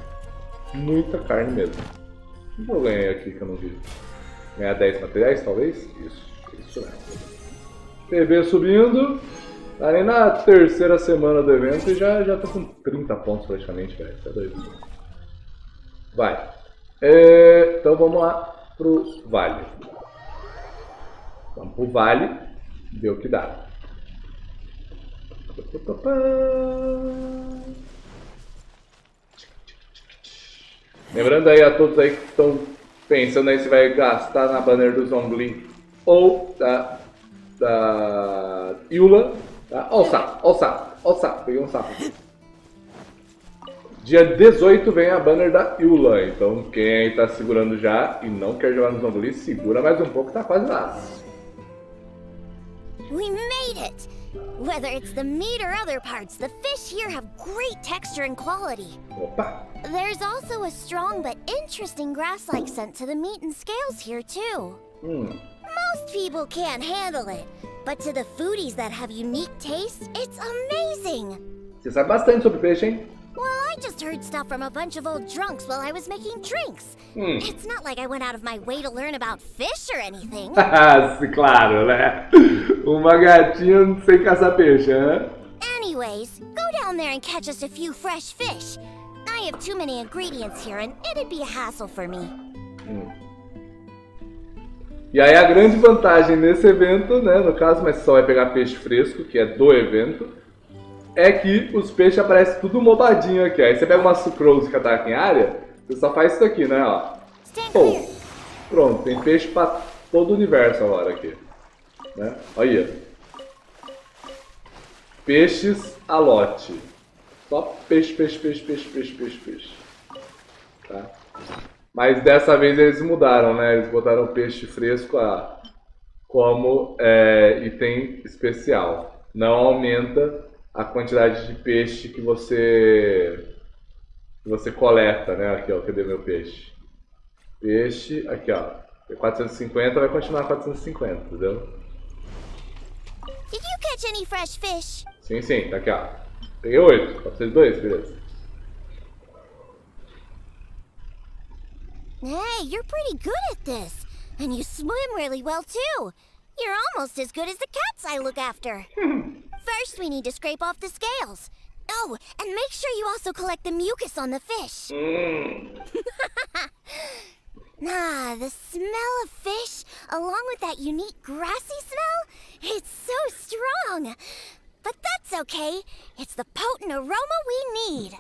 Muita carne mesmo. O que eu ganhei aqui que eu não vi? Ganhar 10 materiais, talvez? Isso mesmo. PB subindo. Tá nem na terceira semana do evento e já tô com 30 pontos praticamente, velho. Tá doido. Vai. Então vamos lá pro vale. Vamos pro vale. Ver o que dá. Lembrando aí a todos aí que estão pensando aí se vai gastar na banner do Zhongli ou da Eula. Tá? Ó o sapo, peguei um sapo aqui. Dia 18 vem a banner da Eula, então quem aí tá segurando já e não quer jogar no Zhongli, segura mais um pouco, tá quase lá. We made it! Whether it's the meat or other parts, the fish here have great texture and quality. Opa! There's also a strong but interesting grass-like scent to the meat and scales here too. Most people can't handle it, but to the foodies that have unique tastes, it's amazing! Você sabe bastante sobre peixe, hein? Well, I just heard stuff from a bunch of old drunks while I was making drinks. It's not like I went out of my way to learn about fish or anything. Claro, né? Uma gatinha sem caçar peixe, né? Anyways, go down there and catch us a few fresh fish. I have too many ingredients here and it'd be a hassle for me. E aí a grande vantagem nesse evento, né, no caso, mas só vai pegar peixe fresco, que é do evento, é que os peixes aparecem tudo mobadinho aqui. Aí você pega uma sucrose que ataca em área, você só faz isso aqui, né, ó. Pô, pronto, tem peixe pra todo o universo agora aqui. Né? Olha. Peixes a lote. Só peixe. Tá? Mas dessa vez eles mudaram, né? Eles botaram peixe fresco como item especial. Não aumenta a quantidade de peixe que você coleta, né? Aqui, ó, cadê meu peixe? Peixe, aqui, ó. 450 vai continuar 450, entendeu? Did you catch any fresh fish? Sim, tá aqui, ó. Peguei 8, 402, beleza. Hey, you're pretty good at this. And you swim really well too. You're almost as good as the cats I look after. First, we need to scrape off the scales. Oh, and make sure you also collect the mucus on the fish. The smell of fish, along with that unique grassy smell, it's so strong. But that's okay. It's the potent aroma we need.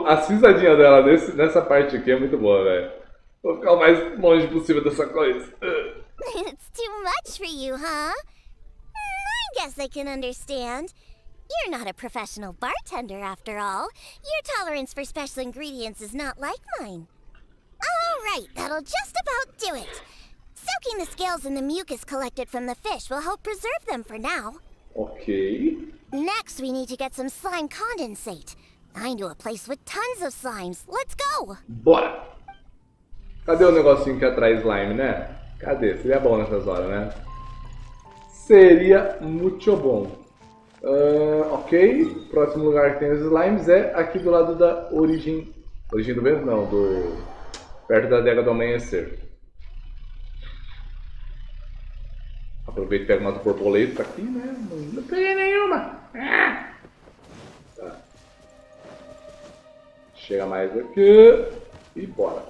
A cisadinha dela nessa parte aqui é muito boa, velho. Vou ficar o mais longe possível dessa coisa. It's too much for you, huh? I guess I can understand. You're not a professional bartender after all. Your tolerance for special ingredients is not like mine. Alright, that'll just about do it. Soaking the scales in the mucus collected from the fish will help preserve them for now. Ok. Next, we need to get some slime condensate. I know a place with tons of slimes. Let's go! Bora! Cadê o negocinho que atrai slime, né? Cadê? Seria bom nessas horas, né? Seria muito bom. Ok. Próximo lugar que tem os slimes é aqui do lado da origem. Origem do vento? Não, perto da adega do amanhecer. Aproveita e pega umas borboletas aqui, né? Não peguei nenhuma. Tá. Chega mais aqui e bora.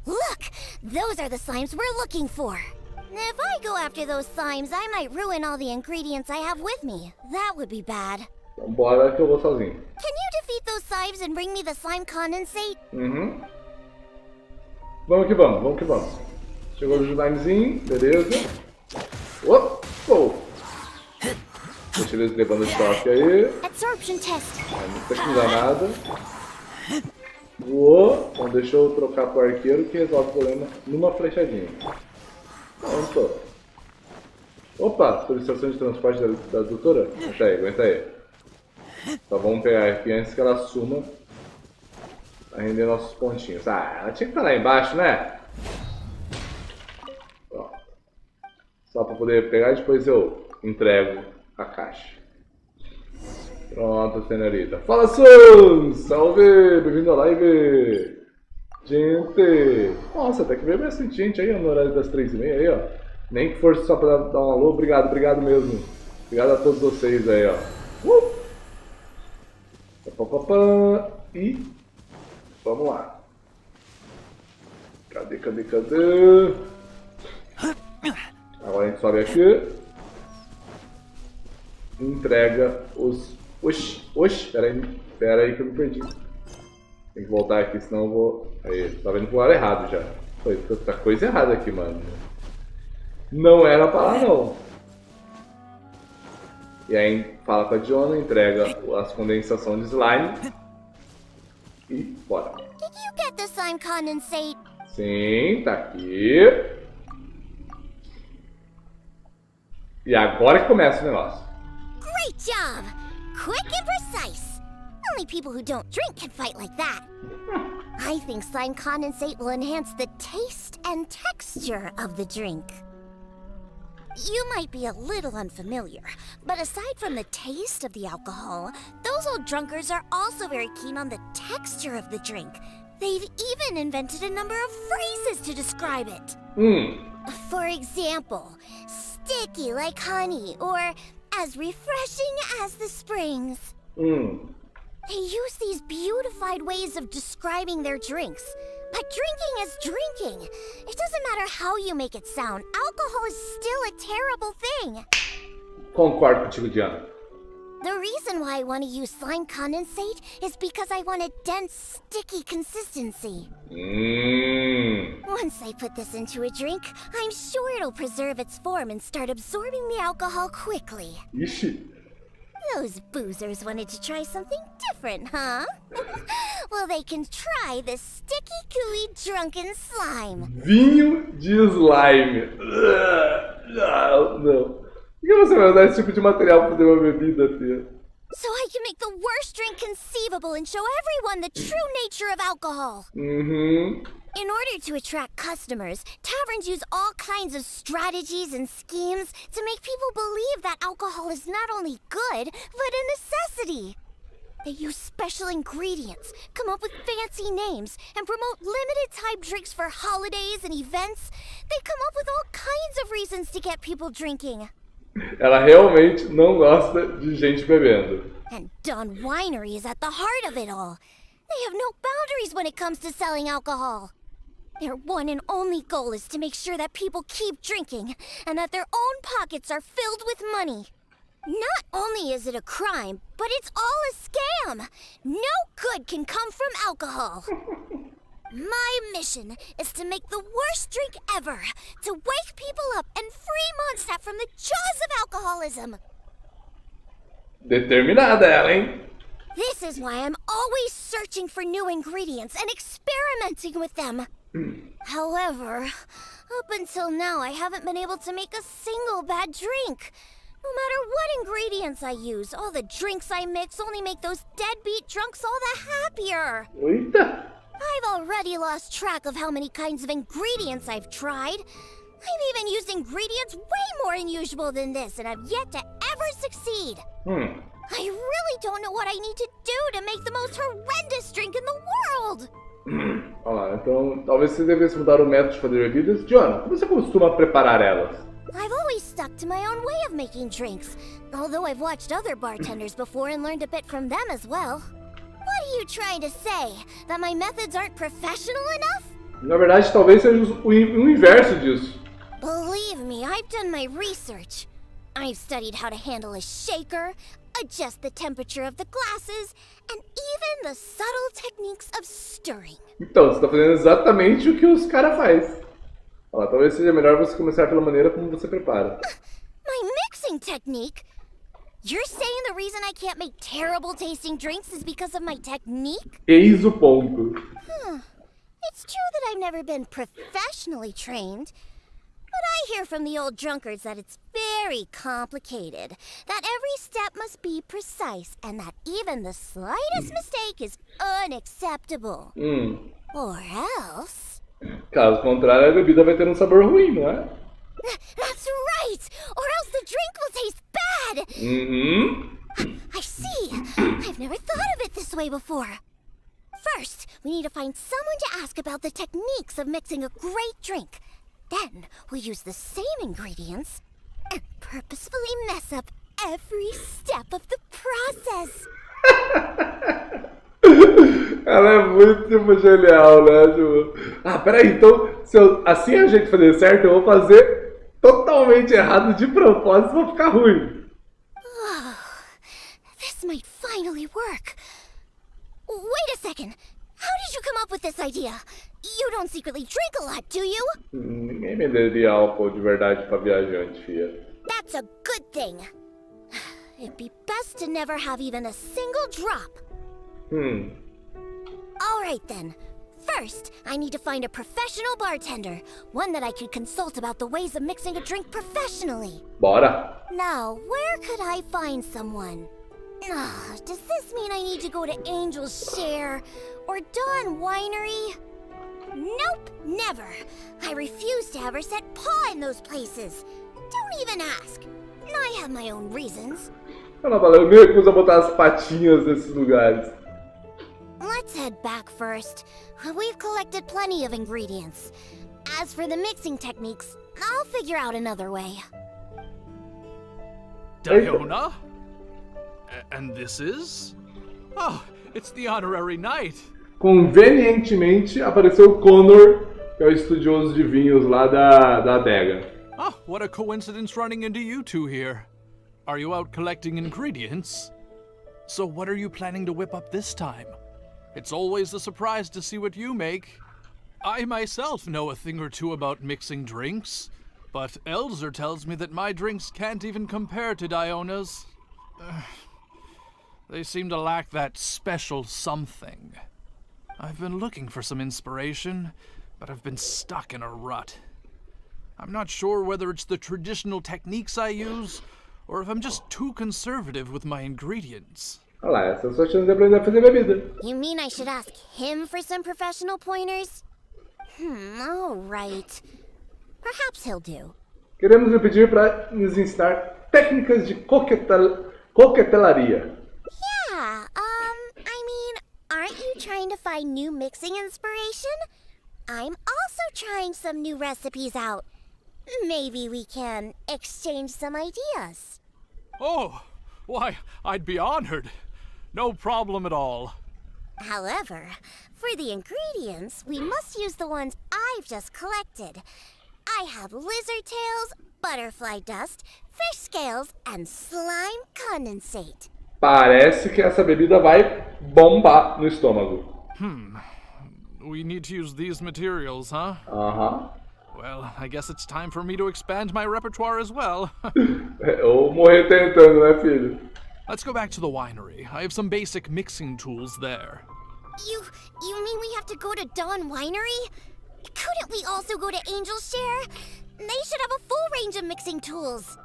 Look! Those are the slimes we're looking for. If I go after those slimes, I might ruin all the ingredients I have with me. That would be bad. Então bora que eu vou sozinho. Can you defeat those slimes and bring me the slime condensate? Vamos que vamos. Chegou o slimezinho, beleza. Opa! Deixa eles levando o choque aí. Absorption test. Não tem que mudar nada. Voou. Então deixa eu trocar pro arqueiro que resolve o problema numa flechadinha. Pronto. Opa! Solicitação de transporte da doutora? Aguenta aí. Então vamos pegar aqui antes que ela suma pra render nossos pontinhos. Ah, ela tinha que estar lá embaixo, né? Ó. Só pra poder pegar e depois eu entrego a caixa. Pronto, senhorita. Fala, Sun! Salve! Bem-vindo à live! Gente! Nossa, até que veio bastante gente aí no horário das 3h30 aí, ó. Nem que fosse só pra dar um alô. Obrigado, obrigado mesmo. Obrigado a todos vocês aí, ó. E vamos lá. Cadê? Agora a gente sobe aqui. Entrega os... Oxi, pera aí que eu me perdi. Tem que voltar aqui, senão eu vou... Aí, tá vendo pro lado errado já. Foi tanta coisa errada aqui, mano. Não era pra lá, não. E aí fala com a Diona, entrega as condensações de slime. E bora. Did you get the slime condensate? Sim, tá aqui. E agora que começa o negócio. Great job! Quick and precise. Only people who don't drink can fight like that. I think slime condensate will enhance the taste and texture of the drink. You might be a little unfamiliar, but aside from the taste of the alcohol, those old drunkards are also very keen on the texture of the drink. They've even invented a number of phrases to describe it. For example, sticky like honey, or as refreshing as the springs. They use these beautified ways of describing their drinks. But drinking is drinking. It doesn't matter how you make it sound. Alcohol is still a terrible thing. Concordo contigo, Diana. The reason why I want to use slime condensate is because I want a dense, sticky consistency. Once I put this into a drink, I'm sure it'll preserve its form and start absorbing the alcohol quickly. Ixi. Those boozers wanted to try something different, huh? Well, they can try the sticky, gooey, drunken slime. Vinho de slime. Não. Por que você vai usar esse tipo de material para fazer uma bebida, tia? So I can make the worst drink conceivable and show everyone the true nature of alcohol. In order to attract customers, taverns use all kinds of strategies and schemes to make people believe that alcohol is not only good, but a necessity. They use special ingredients, come up with fancy names, and promote limited-time drinks for holidays and events. They come up with all kinds of reasons to get people drinking. Ela realmente não gosta de gente bebendo. And Dawn Winery is at the heart of it all. They have no boundaries when it comes to selling alcohol. Their one and only goal is to make sure that people keep drinking and that their own pockets are filled with money. Not only is it a crime, but it's all a scam. No good can come from alcohol. My mission is to make the worst drink ever, to wake people up and free Mondstadt from the jaws of alcoholism. Determinada ela, hein? This is why I'm always searching for new ingredients and experimenting with them. However, up until now I haven't been able to make a single bad drink. No matter what ingredients I use, all the drinks I mix only make those deadbeat drunks all the happier. Eita! I've already lost track of how many kinds of ingredients I've tried. I've even used ingredients way more unusual than this, and I've yet to ever succeed. I really don't know what I need to do to make the most horrendous drink in the world. Olha lá, então talvez você devesse mudar o método de fazer bebidas. Diona, como você costuma preparar elas? I've always stuck to my own way of making drinks, although I've watched other bartenders before and learned a bit from them as well. What are you trying to say? That my methods aren't professional enough? Na verdade, talvez seja o inverso disso. Believe me, I've done my research. I've studied how to handle a shaker, adjust the temperature of the glasses, and even the subtle techniques of stirring. Então, você está fazendo exatamente o que os caras fazem. Olha lá, talvez seja melhor você começar pela maneira como você prepara. My mixing technique? You're saying the reason I can't make terrible tasting drinks is because of my technique? Eis o ponto. It's true that I've never been professionally trained, I hear from the old drunkards that it's very complicated, that every step must be precise, and that even the slightest mistake is unacceptable. Or else... Caso contrário, a bebida vai ter um sabor ruim, não é? That's right! Or else the drink will taste bad! I see. I've never thought of it this way before. First, we need to find someone to ask about the techniques of mixing a great drink. Then, we'll use the same ingredients and purposefully mess up every step of the process. Ela é muito, tipo, genial, né? Tipo, peraí, então, assim a gente fazer certo, eu vou fazer totalmente errado de propósito pra ficar ruim. Oh, this might finally work. Wait a second. How did you come up with this idea? You don't secretly drink a lot, do you? Ninguém venderia álcool de verdade pra viajante, fia. That's a good thing. It'd be best to never have even a single drop. Alright then. First, I need to find a professional bartender. One that I could consult about the ways of mixing a drink professionally. Bora! Now, where could I find someone? Does this mean I need to go to Angel's Share or Dawn Winery? Nope, never. I refuse to ever set paw in those places. Don't even ask. I have my own reasons. Ela fala, eu me recuso a botar as patinhas nesses lugares. Let's head back first. We've collected plenty of ingredients. As for the mixing techniques, I'll figure out another way. Diona? And this is? Oh, it's the honorary knight. Convenientemente apareceu o Connor, que é o estudioso de vinhos lá da adega. Oh, what a coincidence running into you two here. Are you out collecting ingredients? So what are you planning to whip up this time? It's always a surprise to see what you make. I myself know a thing or two about mixing drinks, but Elzer tells me that my drinks can't even compare to Diona's. They seem to lack that special something. I've been looking for some inspiration, but I've been stuck in a rut. I'm not sure whether it's the traditional techniques I use, or if I'm just too conservative with my ingredients. Olha lá, essa é a sua chance de aprender a fazer bebida. You mean I should ask him for some professional pointers? Alright. Perhaps he'll do. Queremos lhe pedir para nos ensinar técnicas de coquetelaria. Yeah, I mean, aren't you trying to find new mixing inspiration? I'm also trying some new recipes out. Maybe we can exchange some ideas. Oh, why, I'd be honored. No problem at all. However, for the ingredients, we must use the ones I've just collected. I have lizard tails, butterfly dust, fish scales, and slime condensate. Parece que essa bebida vai bombar no estômago. We need to use these materials, huh? Well, I guess it's time for me to expand my repertoire as well. Ou morrer tentando, né, filho? Let's go back to the winery. I have some basic mixing tools there. You mean we have to go to Dawn Winery? Couldn't we also go to Angel's Share? They should have a full range of mixing tools.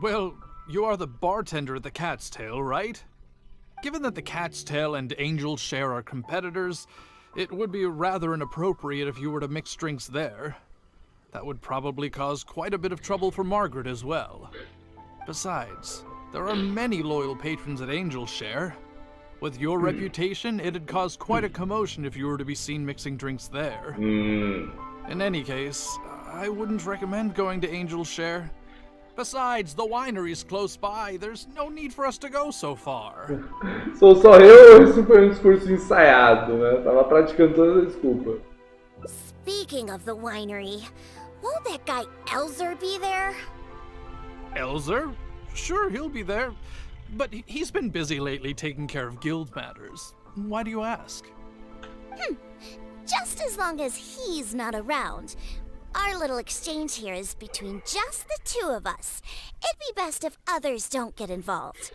Well, you are the bartender at the Cat's Tail, right? Given that the Cat's Tail and Angel's Share are competitors, it would be rather inappropriate if you were to mix drinks there. That would probably cause quite a bit of trouble for Margaret as well. Besides, there are many loyal patrons at Angel's Share. With your reputation, it'd cause quite a commotion if you were to be seen mixing drinks there. In any case, I wouldn't recommend going to Angel's Share. Besides, the winery's close by. There's no need for us to go so far. Sou só eu ou isso foi um discurso ensaiado, né? Tava praticando toda a desculpa. Speaking of the winery, won't that guy Elzer be there? Elzer? Sure, he'll be there. But he's been busy lately taking care of guild matters. Why do you ask? Just as long as he's not around. Our little exchange here is between just the two of us. It'd be best if others don't get involved.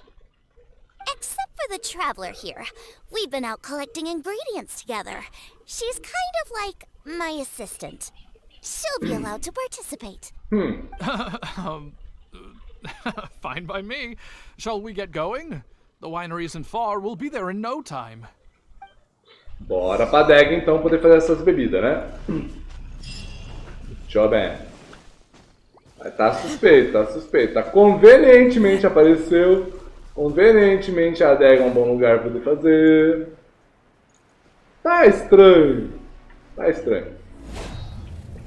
Except for the traveler here. We've been out collecting ingredients together. She's kind of like my assistant. She'll be allowed to participate. Fine by me. Shall we get going? The winery isn't far. We'll be there in no time. Bora pra adega então poder fazer essas bebidas, né? Deixa eu ver. Tá suspeito, tá suspeito. Tá convenientemente apareceu. Convenientemente a adega é um bom lugar pra poder fazer. Tá estranho. Tá estranho.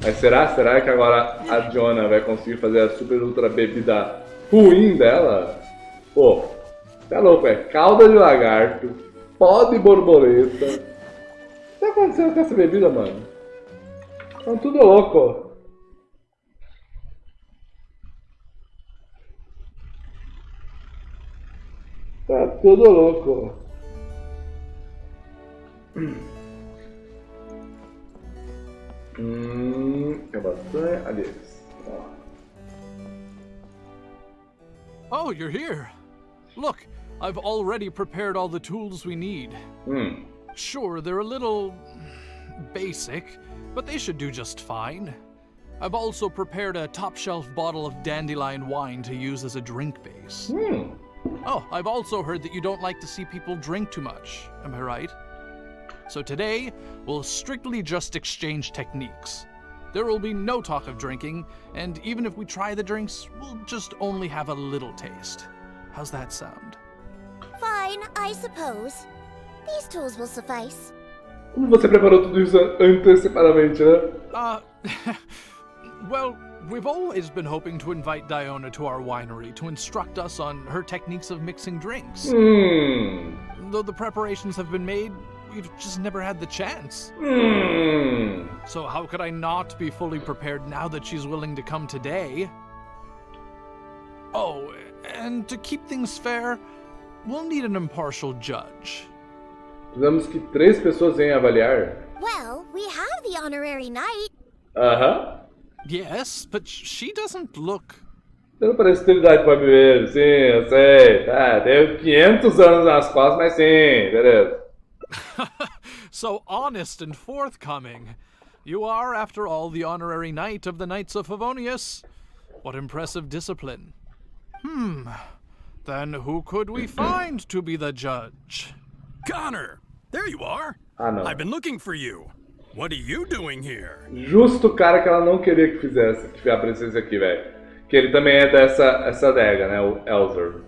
Mas será que agora a Diona vai conseguir fazer a super ultra bebida ruim dela? Pô, tá louco, é calda de lagarto, pó de borboleta. O que tá acontecendo com essa bebida, mano? Estão tudo louco. Tá tudo louco. É bastante. Aliás, vamos lá. Oh, you're here. Look, I've already prepared all the tools we need. Sure, they're a little basic, but they should do just fine. I've also prepared a top-shelf bottle of dandelion wine to use as a drink base. Oh, I've also heard that you don't like to see people drink too much. Am I right? So today, we'll strictly just exchange techniques. There will be no talk of drinking, and even if we try the drinks, we'll just only have a little taste. How's that sound? Fine, I suppose. These tools will suffice. Como você preparou tudo isso antecipadamente, né? Well, we've always been hoping to invite Diona to our winery to instruct us on her techniques of mixing drinks. Though the preparations have been made, we've just never had the chance. So how could I not be fully prepared now that she's willing to come today? Oh, and to keep things fair, we'll need an impartial judge. Precisamos que 3 pessoas venham avaliar. Well, we have the honorary knight. Yes, but she doesn't look... Você não parece ter idade pra beber, sim, eu sei. Tá, deu 500 anos nas costas, mas sim, beleza. So honest and forthcoming. You are, after all, the honorary knight of the Knights of Favonius. What impressive discipline. Then who could we find to be the judge? Connor! There you are! Ah, não. I've been looking for you. What are you doing here? Justo o cara que ela não queria que fizesse, que aparecesse aqui, velho. Que ele também é dessa adega, né? O Elzer.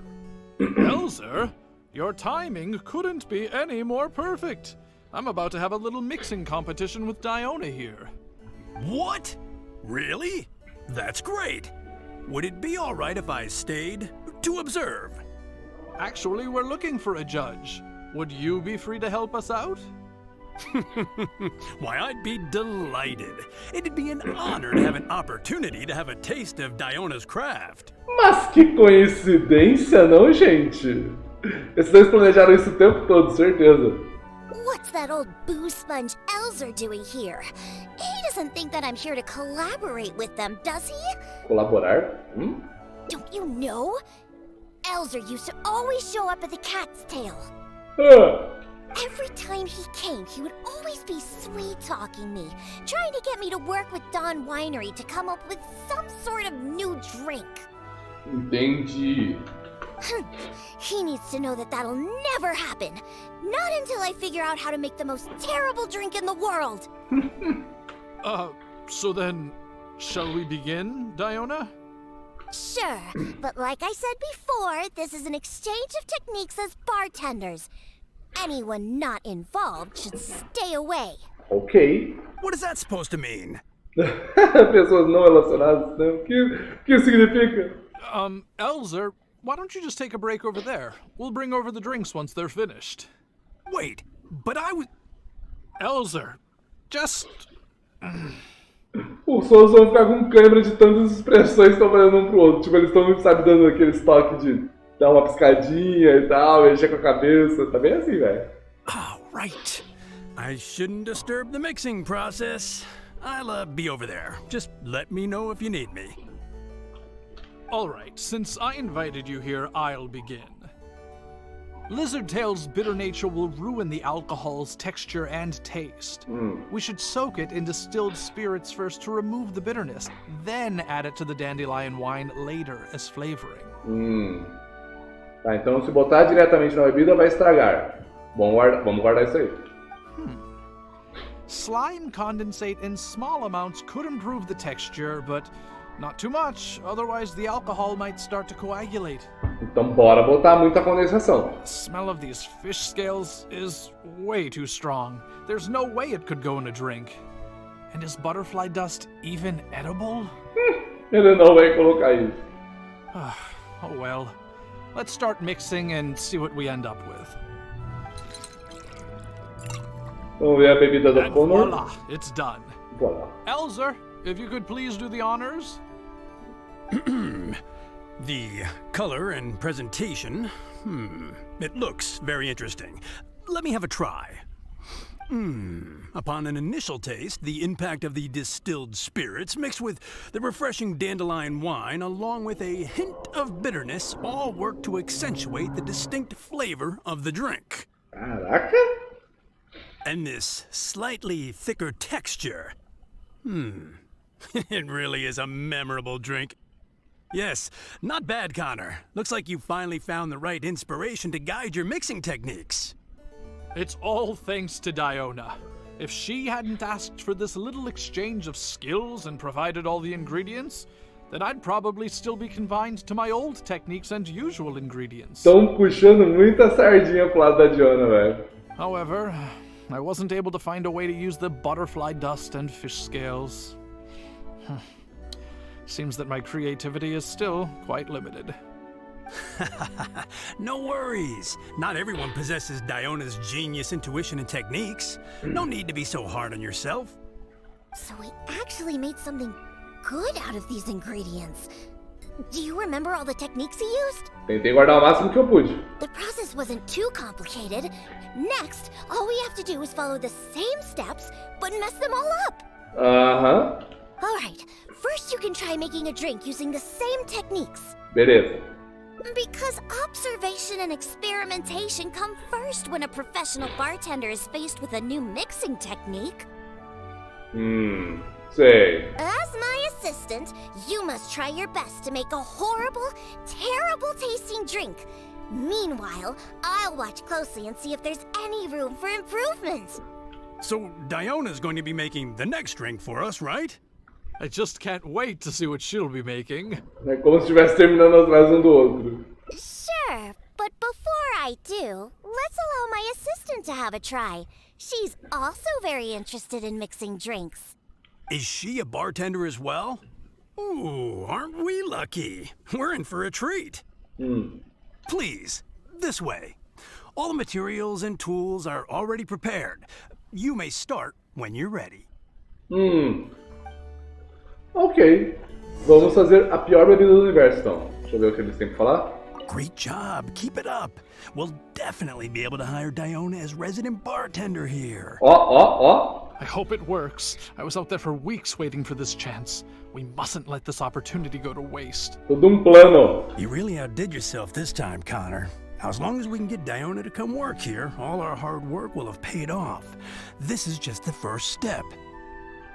Elzer? Your timing couldn't be any more perfect. I'm about to have a little mixing competition with Diona here. What? Really? That's great. Would it be all right if I stayed to observe? Actually, we're looking for a judge. Would you be free to help us out? Why, I'd be delighted. It'd be an honor to have an opportunity to have a taste of Diona's craft. Mas que coincidência, não, gente? Esses dois planejaram isso o tempo todo, certeza. What's that old boo sponge Elzer doing here? He doesn't think that I'm here to collaborate with them, does he? Colaborar? Don't you know? Elzer used to always show up at the Cat's Tail. Every time he came, he would always be sweet-talking me, trying to get me to work with Dawn Winery to come up with some sort of new drink. Entendi. He needs to know that that'll never happen. Not until I figure out how to make the most terrible drink in the world. So then, shall we begin, Diona? Sure, but like I said before, this is an exchange of techniques as bartenders. Anyone not involved should stay away. Ok. What is that supposed to mean? Pessoas não relacionadas, né? O que significa? Elzer, why don't you just take a break over there? We'll bring over the drinks once they're finished. Wait, but I was... Elzer, just... Os sons vão ficar com câimbra de tantas expressões que estão fazendo um pro outro. Tipo, eles estão, sabe, dando aquele toque de dar uma piscadinha e tal, mexer com a cabeça. Tá bem assim, velho. Oh, right. I shouldn't disturb the mixing process. I'll be over there. Just let me know if you need me. All right, since I invited you here, I'll begin. Lizardtail's bitter nature will ruin the alcohol's texture and taste. We should soak it in distilled spirits first to remove the bitterness, then add it to the dandelion wine later as flavoring. Tá, então se botar diretamente na bebida vai estragar. Vamos guardar isso aí. Slime condensate in small amounts could improve the texture, but not too much, otherwise the alcohol might start to coagulate. Então bora botar muita condensação. The smell of these fish scales is way too strong. There's no way it could go in a drink. And is butterfly dust even edible? Ele não vai colocar isso. Oh well. Let's start mixing and see what we end up with. Vamos ver a bebida do And Connor. voila, it's done. Voilà. Elzer, if you could please do the honors. The color and presentation, it looks very interesting. Let me have a try. Upon an initial taste, the impact of the distilled spirits mixed with the refreshing dandelion wine along with a hint of bitterness all work to accentuate the distinct flavor of the drink. Caraca! And this slightly thicker texture. It really is a memorable drink. Yes, not bad, Connor. Looks like you finally found the right inspiration to guide your mixing techniques. It's all thanks to Diona. If she hadn't asked for this little exchange of skills and provided all the ingredients, then I'd probably still be confined to my old techniques and usual ingredients. Estão puxando muita sardinha pro lado da Diona, velho. However, I wasn't able to find a way to use the butterfly dust and fish scales. Seems that my creativity is still quite limited. No worries. Not everyone possesses Diona's genius intuition and techniques. No need to be so hard on yourself. So we actually made something good out of these ingredients. Do you remember all the techniques he used? Tentei guardar o máximo que eu pude. The process wasn't too complicated. Next, all we have to do is follow the same steps, but mess them all up. Alright, first you can try making a drink using the same techniques. Beleza. Because observation and experimentation come first when a professional bartender is faced with a new mixing technique. Sei. As my assistant, you must try your best to make a horrible, terrible tasting drink. Meanwhile, I'll watch closely and see if there's any room for improvement. So Diona's going to be making the next drink for us, right? I just can't wait to see what she'll be making. É como se estivesse terminando atrás um do outro. Sure, but before I do, let's allow my assistant to have a try. She's also very interested in mixing drinks. Is she a bartender as well? Ooh, aren't we lucky? We're in for a treat. Please, this way. All the materials and tools are already prepared. You may start when you're ready. Ok. Vamos fazer a pior bebida do universo, então. Deixa eu ver o que eles têm pra falar. Great job. Keep it up. We'll definitely be able to hire Diona as resident bartender here. Ó. I hope it works. I was out there for weeks waiting for this chance. We mustn't let this opportunity go to waste. Tudo plano. You really outdid yourself this time, Connor. Now, as long as we can get Diona to come work here, all our hard work will have paid off. This is just the first step.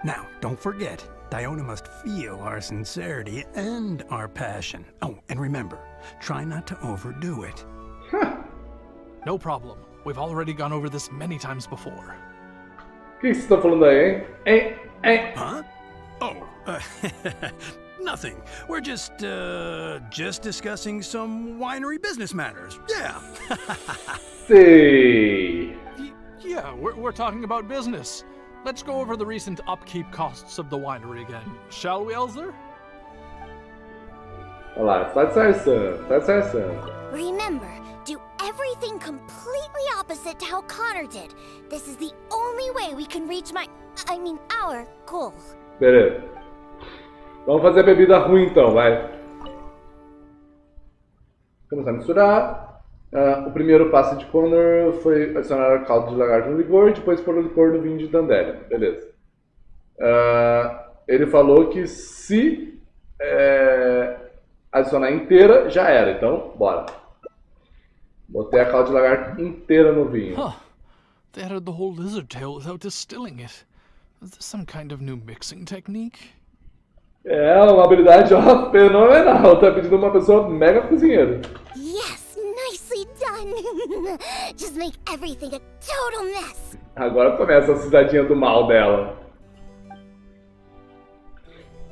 Now, don't forget, Diona must feel our sincerity and our passion. Oh, and remember, try not to overdo it. No problem. We've already gone over this many times before. O que vocês estão falando aí, hein? Hein? Huh? Oh, nothing. We're just discussing some winery business matters. Yeah. Sei. Yeah, we're talking about business. Let's go over the recent upkeep costs of the winery again, shall we, Elzer? Olha lá, tá disfarçando. Remember, do everything completely opposite to how Connor did. This is the only way we can reach our goal. Beleza. Vamos fazer a bebida ruim então, vai. Começar a misturar. O primeiro passo de Connor foi adicionar caldo de lagarto no licor, depois pôr o licor no vinho de Dandelion. Beleza. Ele falou que se adicionar inteira, já era. Então, bora. Vou Botei a calda de lagarto inteira no vinho. Huh. They added the whole lizard tail without distilling it. Is this some kind of new mixing technique? É uma habilidade ó, fenomenal. Tá pedindo uma pessoa mega cozinheira. Yes, nicely done. Just make everything a total mess. Agora começa a cidadinha do mal dela.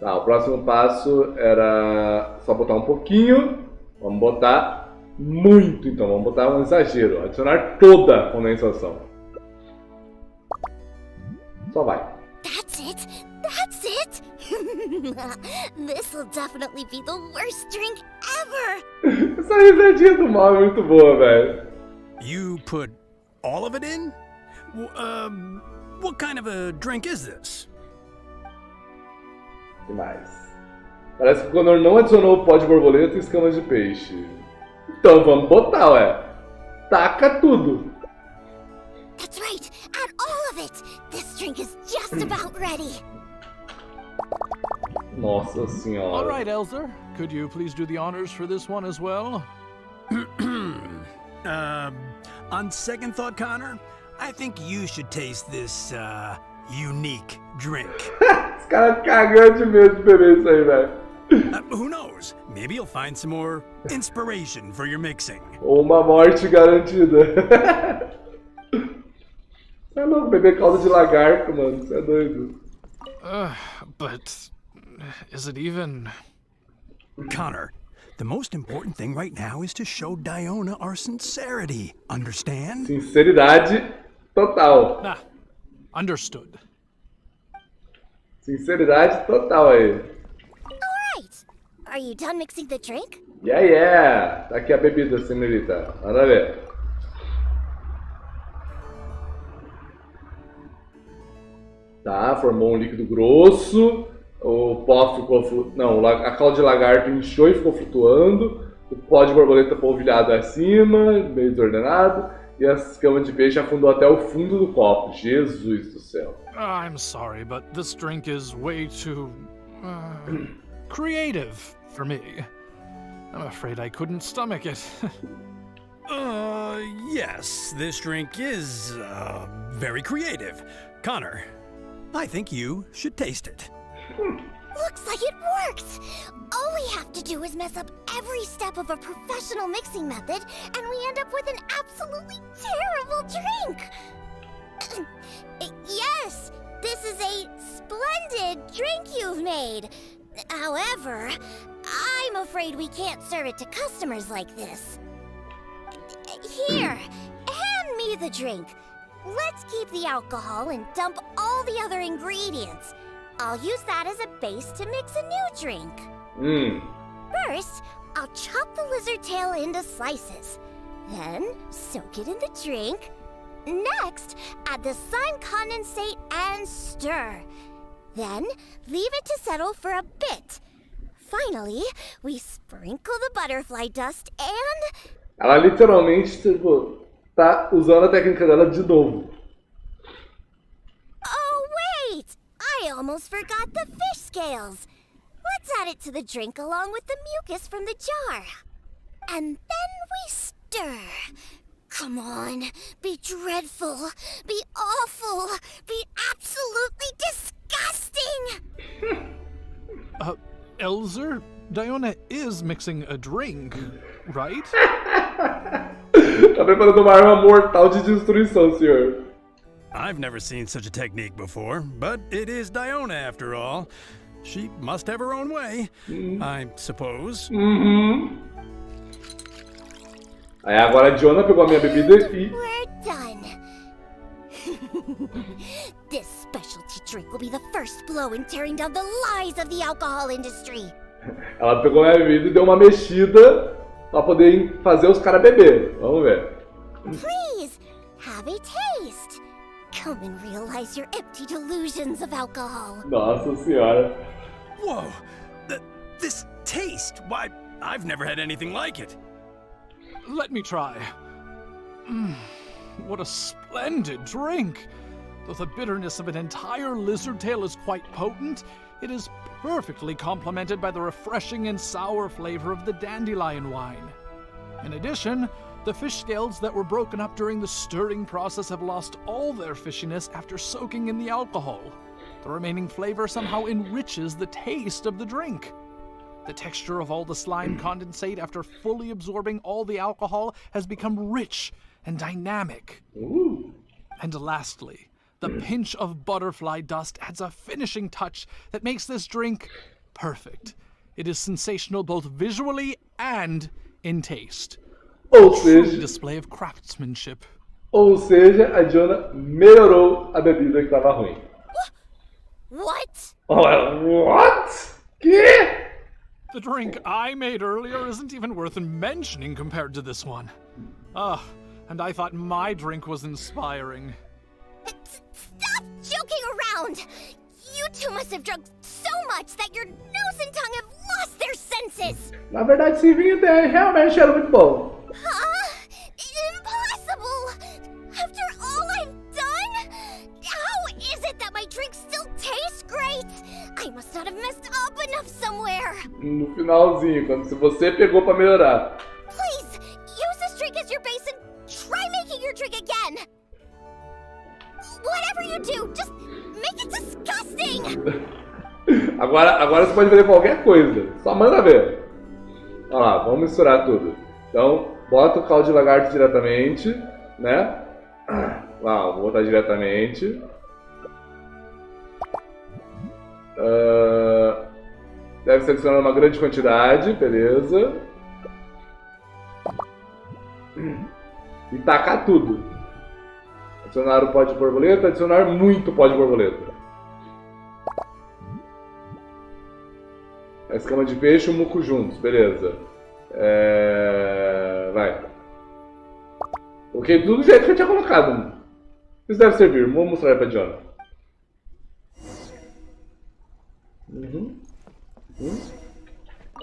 Tá, o próximo passo era só botar um pouquinho. Vamos botar muito, então. Vamos botar um exagero. Adicionar toda a condensação. Só vai. That's it. That's it. This'll definitely be the worst drink ever. Essa risadinha do mal é muito boa, velho. You put all of it in? What kind of a drink is this? Demais. Parece que o Connor não adicionou o pó de borboleta e escamas de peixe. Então vamos botar, ué. Taca tudo. That's right. Add all of it. This drink is just about ready. Nossa senhora. All right, Elzer. Could you please do the honors for this one as well? On second thought, Connor, I think you should taste this, unique drink. Os caras cagando de medo de beber isso aí, velho. Who knows? Maybe you'll find some more inspiration for your mixing. Ou uma morte garantida. Você é louco, beber caldo de lagarto, mano. Você é doido. But is it even... Connor, the most important thing right now is to show Diona our sincerity. Understand? Sinceridade total. Nah, understood. Sinceridade total aí. Alright. Are you done mixing the drink? Yeah, yeah. Tá aqui a bebida, senhorita. Manda ver. Tá, formou um líquido grosso. O pó ficou... Não, a calda de lagarto inchou e ficou flutuando. O pó de borboleta polvilhado acima, meio desordenado. E a escama de peixe afundou até o fundo do copo. Jesus do céu. I'm sorry, but this drink is way too... creative for me. I'm afraid I couldn't stomach it. Yes, this drink is, very creative. Connor, I think you should taste it. Looks like it worked! All we have to do is mess up every step of a professional mixing method, and we end up with an absolutely terrible drink! Yes, this is a splendid drink you've made. However, I'm afraid we can't serve it to customers like this. Here, hand me the drink. Let's keep the alcohol and dump all the other ingredients. I'll use that as a base to mix a new drink. First, I'll chop the lizard tail into slices. Then, soak it in the drink. Next, add the slime condensate and stir. Then, leave it to settle for a bit. Finally, we sprinkle the butterfly dust and... Ela literalmente, tipo, tá usando a técnica dela de novo. Oh, wait! I almost forgot the fish scales. Let's add it to the drink along with the mucus from the jar. And then we stir. Come on, be dreadful, be awful, be absolutely disgusting! Elzer, Diona is mixing a drink, right? Tá preparando uma arma mortal de destruição, senhor. I've never seen such a technique before, but it is Diona after all. She must have her own way, I suppose. Aí agora a Diona pegou a minha bebida e... We're done. This specialty drink will be the first blow in tearing down the lies of the alcohol industry. Ela pegou a minha bebida e deu uma mexida pra poder fazer os caras beber. Vamos ver. Please, have a taste. Come and realize your empty delusions of alcohol. Nossa senhora. Whoa! This taste! Why, I've never had anything like it. Let me try. What a splendid drink! Though the bitterness of an entire lizard tail is quite potent, it is perfectly complemented by the refreshing and sour flavor of the dandelion wine. In addition, The fish scales that were broken up during the stirring process have lost all their fishiness after soaking in the alcohol. The remaining flavor somehow enriches the taste of the drink. The texture of all the slime condensate after fully absorbing all the alcohol has become rich and dynamic. Ooh. And lastly, the pinch of butterfly dust adds a finishing touch that makes this drink perfect. It is sensational both visually and in taste. Ou A true seja, display of craftsmanship. a Diona melhorou a bebida que estava ruim. What? What? Que? The drink I made earlier isn't even worth mentioning compared to this one. And I thought my drink was inspiring. Stop joking around! You two must have drunk so much that your nose and tongue have lost their senses! Na verdade, esse vinho realmente era muito bom. Impossible! After all I've done? How is it that my drink still tastes great? I must not have messed up enough somewhere. No finalzinho, quando você pegou pra melhorar. Please, use this drink as your base and try making your drink again. Whatever you do, just make it disgusting. Agora você pode fazer qualquer coisa. Só manda ver. Olha lá, vamos misturar tudo. Então, bota o caldo de lagarto diretamente, né? Lá, vou botar diretamente. Deve ser adicionado uma grande quantidade, beleza. E tacar tudo. Adicionar o pó de borboleta, adicionar muito pó de borboleta. A escama de peixe e o muco juntos, beleza. Vai. Coloquei tudo do jeito que eu tinha colocado. Isso deve servir, vou mostrar pra Diona.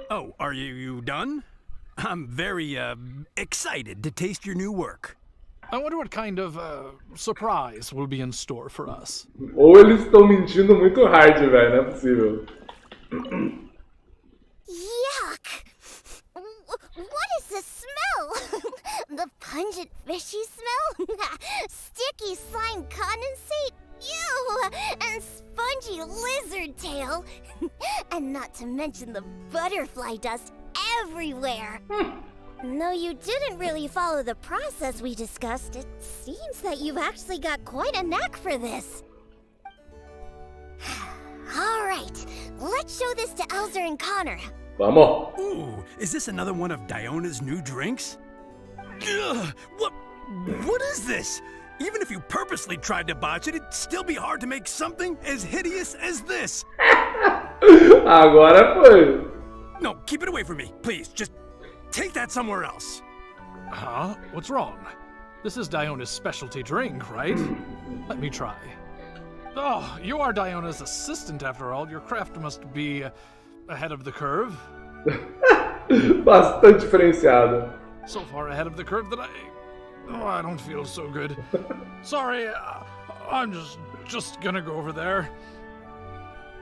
Oh, are you done? I'm very, excited to taste your new work. I wonder what kind of surprise will be in store for us. Ou eles estão mentindo muito hard, velho, não é possível. Yuck! What is this smell? The pungent fishy smell? Sticky slime condensate? Ew! And spongy lizard tail? And not to mention the butterfly dust everywhere. No, you didn't really follow the process we discussed. It seems that you've actually got quite a knack for this. Alright, let's show this to Elzer and Connor. Vamos! Ooh, is this another one of Diona's new drinks? Ugh, what is this? Even if you purposely tried to botch it, it'd still be hard to make something as hideous as this. Agora foi. No, keep it away from me, please. Just take that somewhere else. Huh? What's wrong? This is Diona's specialty drink, right? Let me try. Oh, you are Diona's assistant after all. Your craft must be ahead of the curve. Bastante diferenciado. So far ahead of the curve that I don't feel so good. Sorry, I'm just gonna go over there.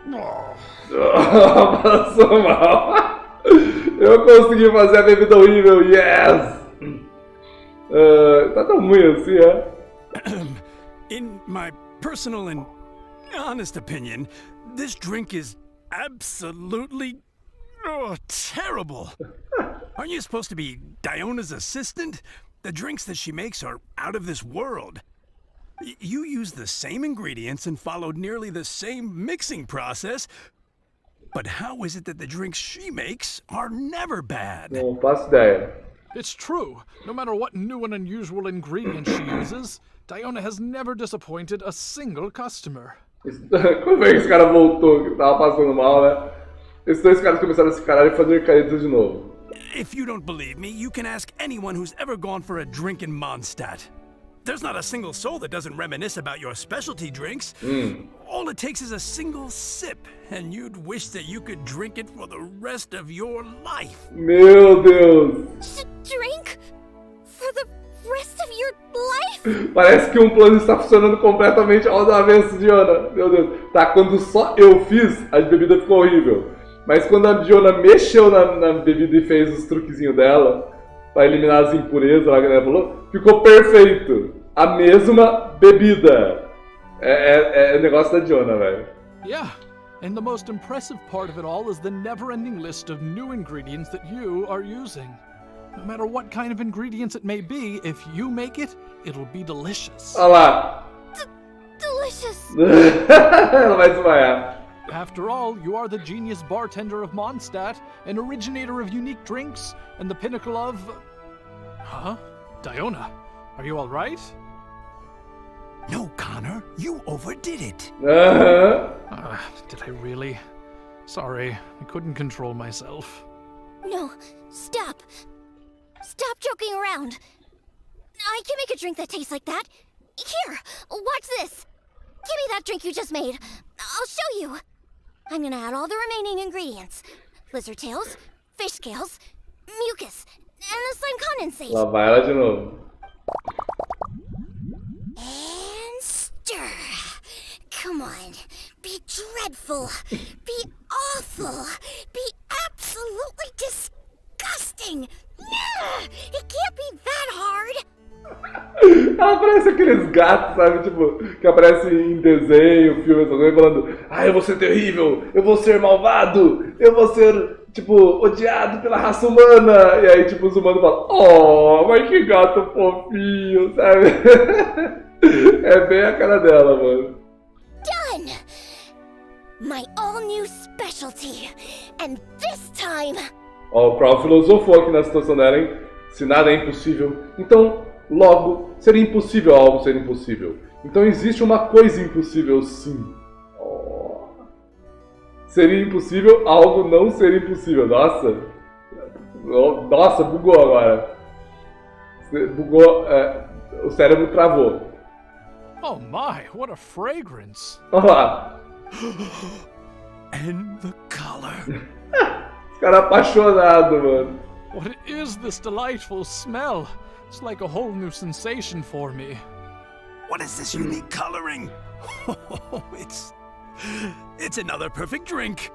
Oh. Passou mal. Eu consegui fazer a bebida horrível, yes! Tá tão ruim assim, é? In my personal and honest opinion, this drink is absolutely terrible. Aren't you supposed to be Diona's assistant? The drinks that she makes are out of this world. You used the same ingredients and followed nearly the same mixing process, but how is it that the drinks she makes are never bad? Não faço ideia. It's true. No matter what new and unusual ingredients she uses, Diona has never disappointed a single customer. Quando é que esse cara voltou, que tava passando mal, né? Esses dois caras começaram a se carar e fazer caretas de novo. If you don't believe me, you can ask anyone who's ever gone for a drink in Mondstadt. There's not a single soul that doesn't reminisce about your specialty drinks. All it takes is a single sip, and you'd wish that you could drink it for the rest of your life. Meu Deus! Drink? For the rest of your life? Parece que um plano está funcionando completamente ao avesso, Diona. Meu Deus. Tá, quando só eu fiz, a bebida ficou horrível. Mas quando a Diona mexeu na bebida e fez os truquezinhos dela, Pra eliminar as impurezas lá que ela falou. Ficou perfeito. A mesma bebida. É negócio da Diona, velho. Yeah, and the most impressive part of it all is the never-ending list of new ingredients that you are using. No matter what kind of ingredients it may be, if you make it, it'll be delicious. Olha lá. Delicious. Ela vai desmaiar. After all, you are the genius bartender of Mondstadt, an originator of unique drinks, and the pinnacle of... Huh? Diona, are you alright? No, Connor, you overdid it. Did I really? Sorry, I couldn't control myself. No, stop. Stop joking around. I can make a drink that tastes like that. Here, watch this. Give me that drink you just made. I'll show you. I'm gonna add all the remaining ingredients. Lizard tails, fish scales, mucus, and the slime condensate. Lá vai ela de novo. And stir. Come on. Be dreadful. Be awful. Be absolutely disgusting. It can't be that hard. Ela parece aqueles gatos, sabe? Tipo, que aparecem em desenho, filme, essas coisas, falando: ah, eu vou ser terrível, eu vou ser malvado, eu vou ser, tipo, odiado pela raça humana. E aí, tipo, os humanos falam: oh, mas que gato fofinho, sabe? É bem a cara dela, mano. Done! My all-new specialty. And this time... Ó, o Crow filosofou aqui na situação dela, hein? Se nada é impossível, então, logo, seria impossível algo ser impossível. Então existe uma coisa impossível, sim. Oh. Seria impossível algo não ser impossível. Nossa. Nossa, bugou agora. Bugou, o cérebro travou. Oh my, what a fragrance! Olha lá. And the color. Os caras apaixonados, mano. What is this delightful smell? It's like a whole new sensation for me. What is this unique coloring? Oh, it's another perfect drink.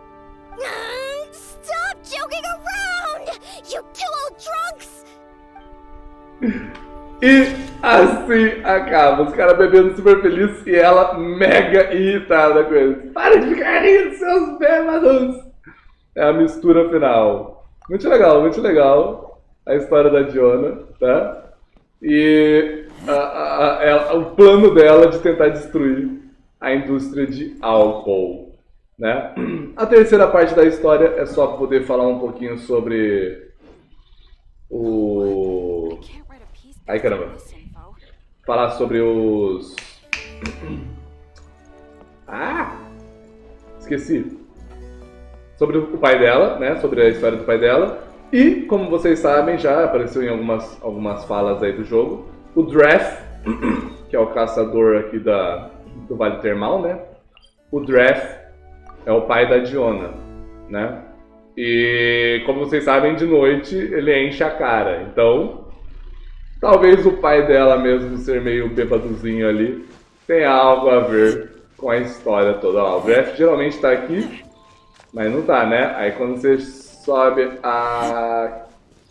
Stop joking around! You two old drunks! E assim acaba. Os caras bebendo super felizes e ela mega irritada com eles. Para de ficar rindo, seus bêbados! É a mistura final. Muito legal a história da Diona, tá? E o plano dela de tentar destruir a indústria de álcool, né? A terceira parte da história é só poder falar um pouquinho sobre o... Ai, caramba. Falar sobre os... Ah! Esqueci. Sobre o pai dela, né? Sobre a história do pai dela. E, como vocês sabem, já apareceu em algumas falas aí do jogo, o Draft, que é o caçador aqui do Vale Termal, né? O Draft é o pai da Diona, né? E, como vocês sabem, de noite ele enche a cara. Então, talvez o pai dela mesmo ser meio bebaduzinho ali tenha algo a ver com a história toda. Ó, o Draft geralmente está aqui, mas não tá, né? Aí quando você sobe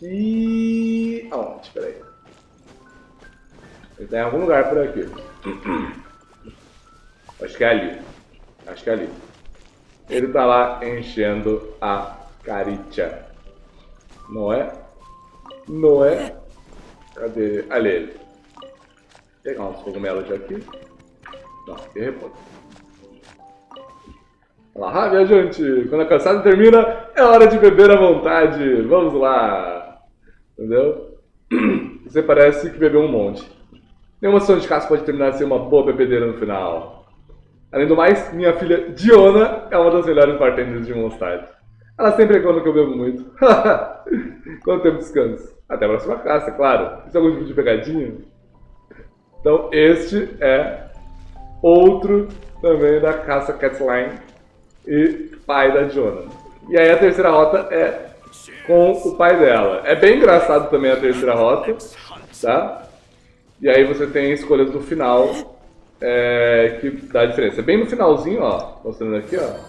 aqui... Aonde? Peraí. Ele tá em algum lugar por aqui. Acho que é ali. Ele tá lá enchendo a caricia. Não é? Cadê ele? Ali ele. Vou pegar uns cogumelos aqui. Não, aqui é repouso. Olha lá, viajante, quando a cansada termina, é hora de beber à vontade. Vamos lá. Entendeu? Você parece que bebeu um monte. Nenhuma sessão de caça pode terminar sem uma boa bebedeira no final. Além do mais, minha filha Diona é uma das melhores bartenders de Mondstadt. Ela sempre reclama que eu bebo muito. Quanto tempo descanso? Até a próxima caça, claro. Isso é algum tipo de pegadinha? Então, este é outro também da caça Catline e pai da Diona. E aí a terceira rota é com o pai dela. É bem engraçado também a terceira rota, tá? E aí você tem escolhas do final que dá diferença. É bem no finalzinho, ó, mostrando aqui, ó.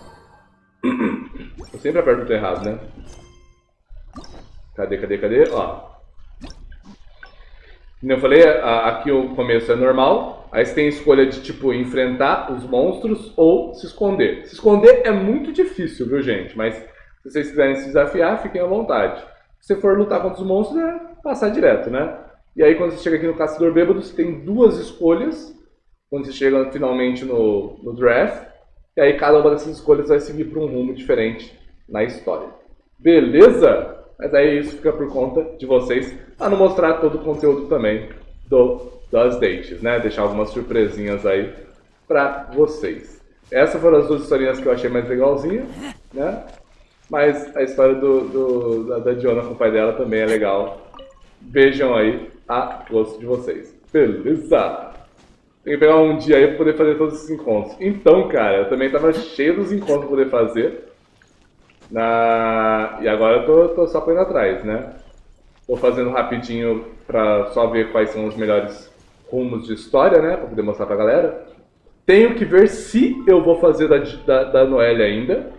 Eu sempre aperto o errado, né? Cadê? Ó. Como eu falei, aqui o começo é normal. Aí você tem a escolha de, tipo, enfrentar os monstros ou se esconder. Se esconder é muito difícil, viu, gente? Mas se vocês quiserem se desafiar, fiquem à vontade. Se você for lutar contra os monstros, é passar direto, né? E aí, quando você chega aqui no Caçador Bêbado, você tem duas escolhas. Quando você chega finalmente no draft. E aí, cada uma dessas escolhas vai seguir para um rumo diferente na história. Beleza? Mas aí isso fica por conta de vocês, para não mostrar todo o conteúdo também das dates, né? Deixar algumas surpresinhas aí para vocês. Essas foram as duas historinhas que eu achei mais legalzinhas, né? Mas a história da Diona com o pai dela também é legal. Vejam aí a gosto de vocês. Beleza? Tem que pegar um dia aí para poder fazer todos esses encontros. Então, cara, eu também tava cheio dos encontros para poder fazer. E agora eu tô só indo atrás, né? Tô fazendo rapidinho pra só ver quais são os melhores rumos de história, né? Pra poder mostrar pra galera. Tenho que ver se eu vou fazer da Noelle ainda.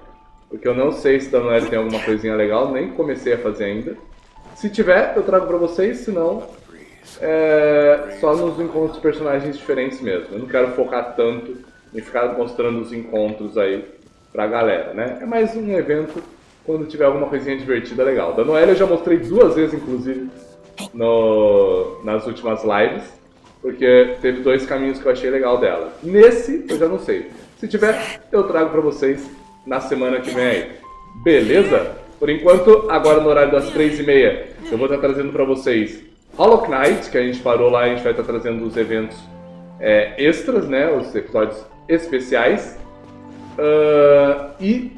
Porque eu não sei se da Noelle tem alguma coisinha legal, nem comecei a fazer ainda. Se tiver, eu trago pra vocês, se não, só nos encontros de personagens diferentes mesmo. Eu não quero focar tanto em ficar mostrando os encontros aí pra galera, né? É mais um evento quando tiver alguma coisinha divertida legal. Da Noelle eu já mostrei 2 vezes, inclusive, nas últimas lives, porque teve 2 caminhos que eu achei legal dela. Nesse, eu já não sei. Se tiver, eu trago pra vocês na semana que vem aí. Beleza? Por enquanto, agora no horário das 3h30, eu vou estar trazendo pra vocês Hollow Knight, que a gente parou lá, a gente vai estar trazendo os eventos extras, né? Os episódios especiais. E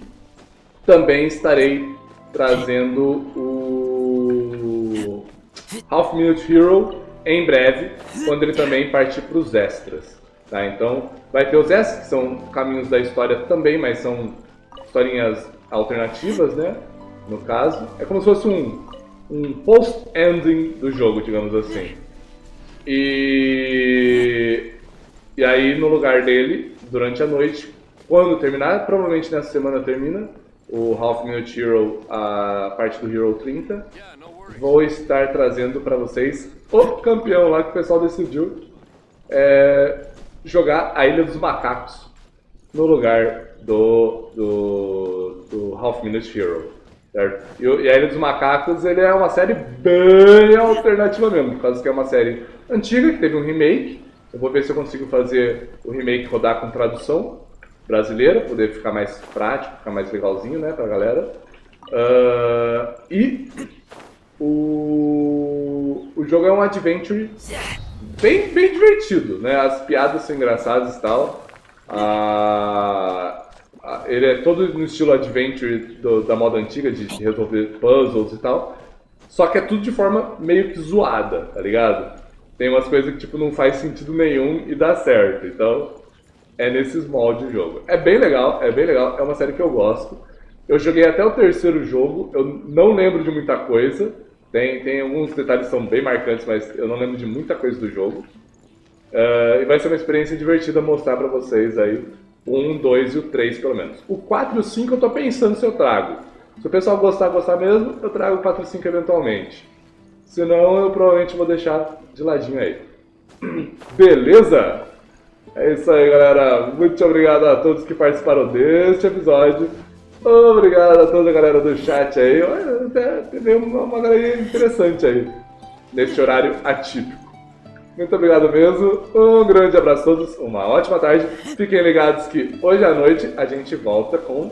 também estarei trazendo o Half Minute Hero em breve, quando ele também partir para os extras. Tá? Então vai ter os extras, que são caminhos da história também, mas são historinhas alternativas, né? No caso, é como se fosse um post-ending do jogo, digamos assim. E aí no lugar dele, durante a noite, quando terminar, provavelmente nessa semana termina o Half Minute Hero, a parte do Hero 30. Vou estar trazendo para vocês o campeão lá que o pessoal decidiu jogar a Ilha dos Macacos no lugar do Half Minute Hero. Certo? E a Ilha dos Macacos ele é uma série bem alternativa mesmo, por causa que é uma série antiga que teve um remake. Eu vou ver se eu consigo fazer o remake rodar com tradução brasileira, poder ficar mais prático, ficar mais legalzinho, né, pra galera. E o jogo é um adventure bem divertido, né? As piadas são engraçadas e tal. Ele é todo no estilo adventure da moda antiga, de resolver puzzles e tal. Só que é tudo de forma meio que zoada, tá ligado? Tem umas coisas que tipo não faz sentido nenhum e dá certo. Então é nesses moldes de jogo. É bem legal, é uma série que eu gosto. Eu joguei até o 3º jogo, eu não lembro de muita coisa. Tem alguns detalhes que são bem marcantes, mas eu não lembro de muita coisa do jogo. E vai ser uma experiência divertida mostrar pra vocês aí o 1, 2 e o 3 pelo menos. O 4 e o 5 eu tô pensando se eu trago. Se o pessoal gostar mesmo, eu trago o 4 e o 5 eventualmente. Senão eu provavelmente vou deixar de ladinho aí. Beleza? É isso aí, galera. Muito obrigado a todos que participaram deste episódio. Obrigado a toda a galera do chat aí. Olha, até teve uma galera interessante aí, neste horário atípico. Muito obrigado mesmo. Um grande abraço a todos. Uma ótima tarde. Fiquem ligados que hoje à noite a gente volta com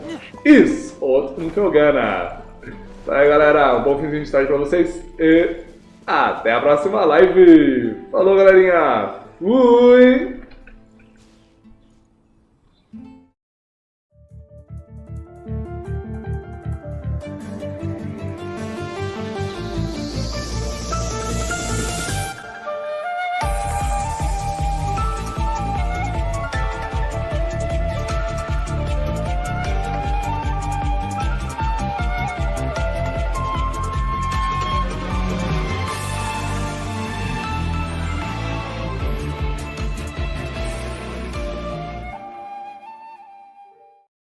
outro Infogana. Tá aí, galera. Um bom fim de tarde pra vocês. E até a próxima live. Falou, galerinha. Fui.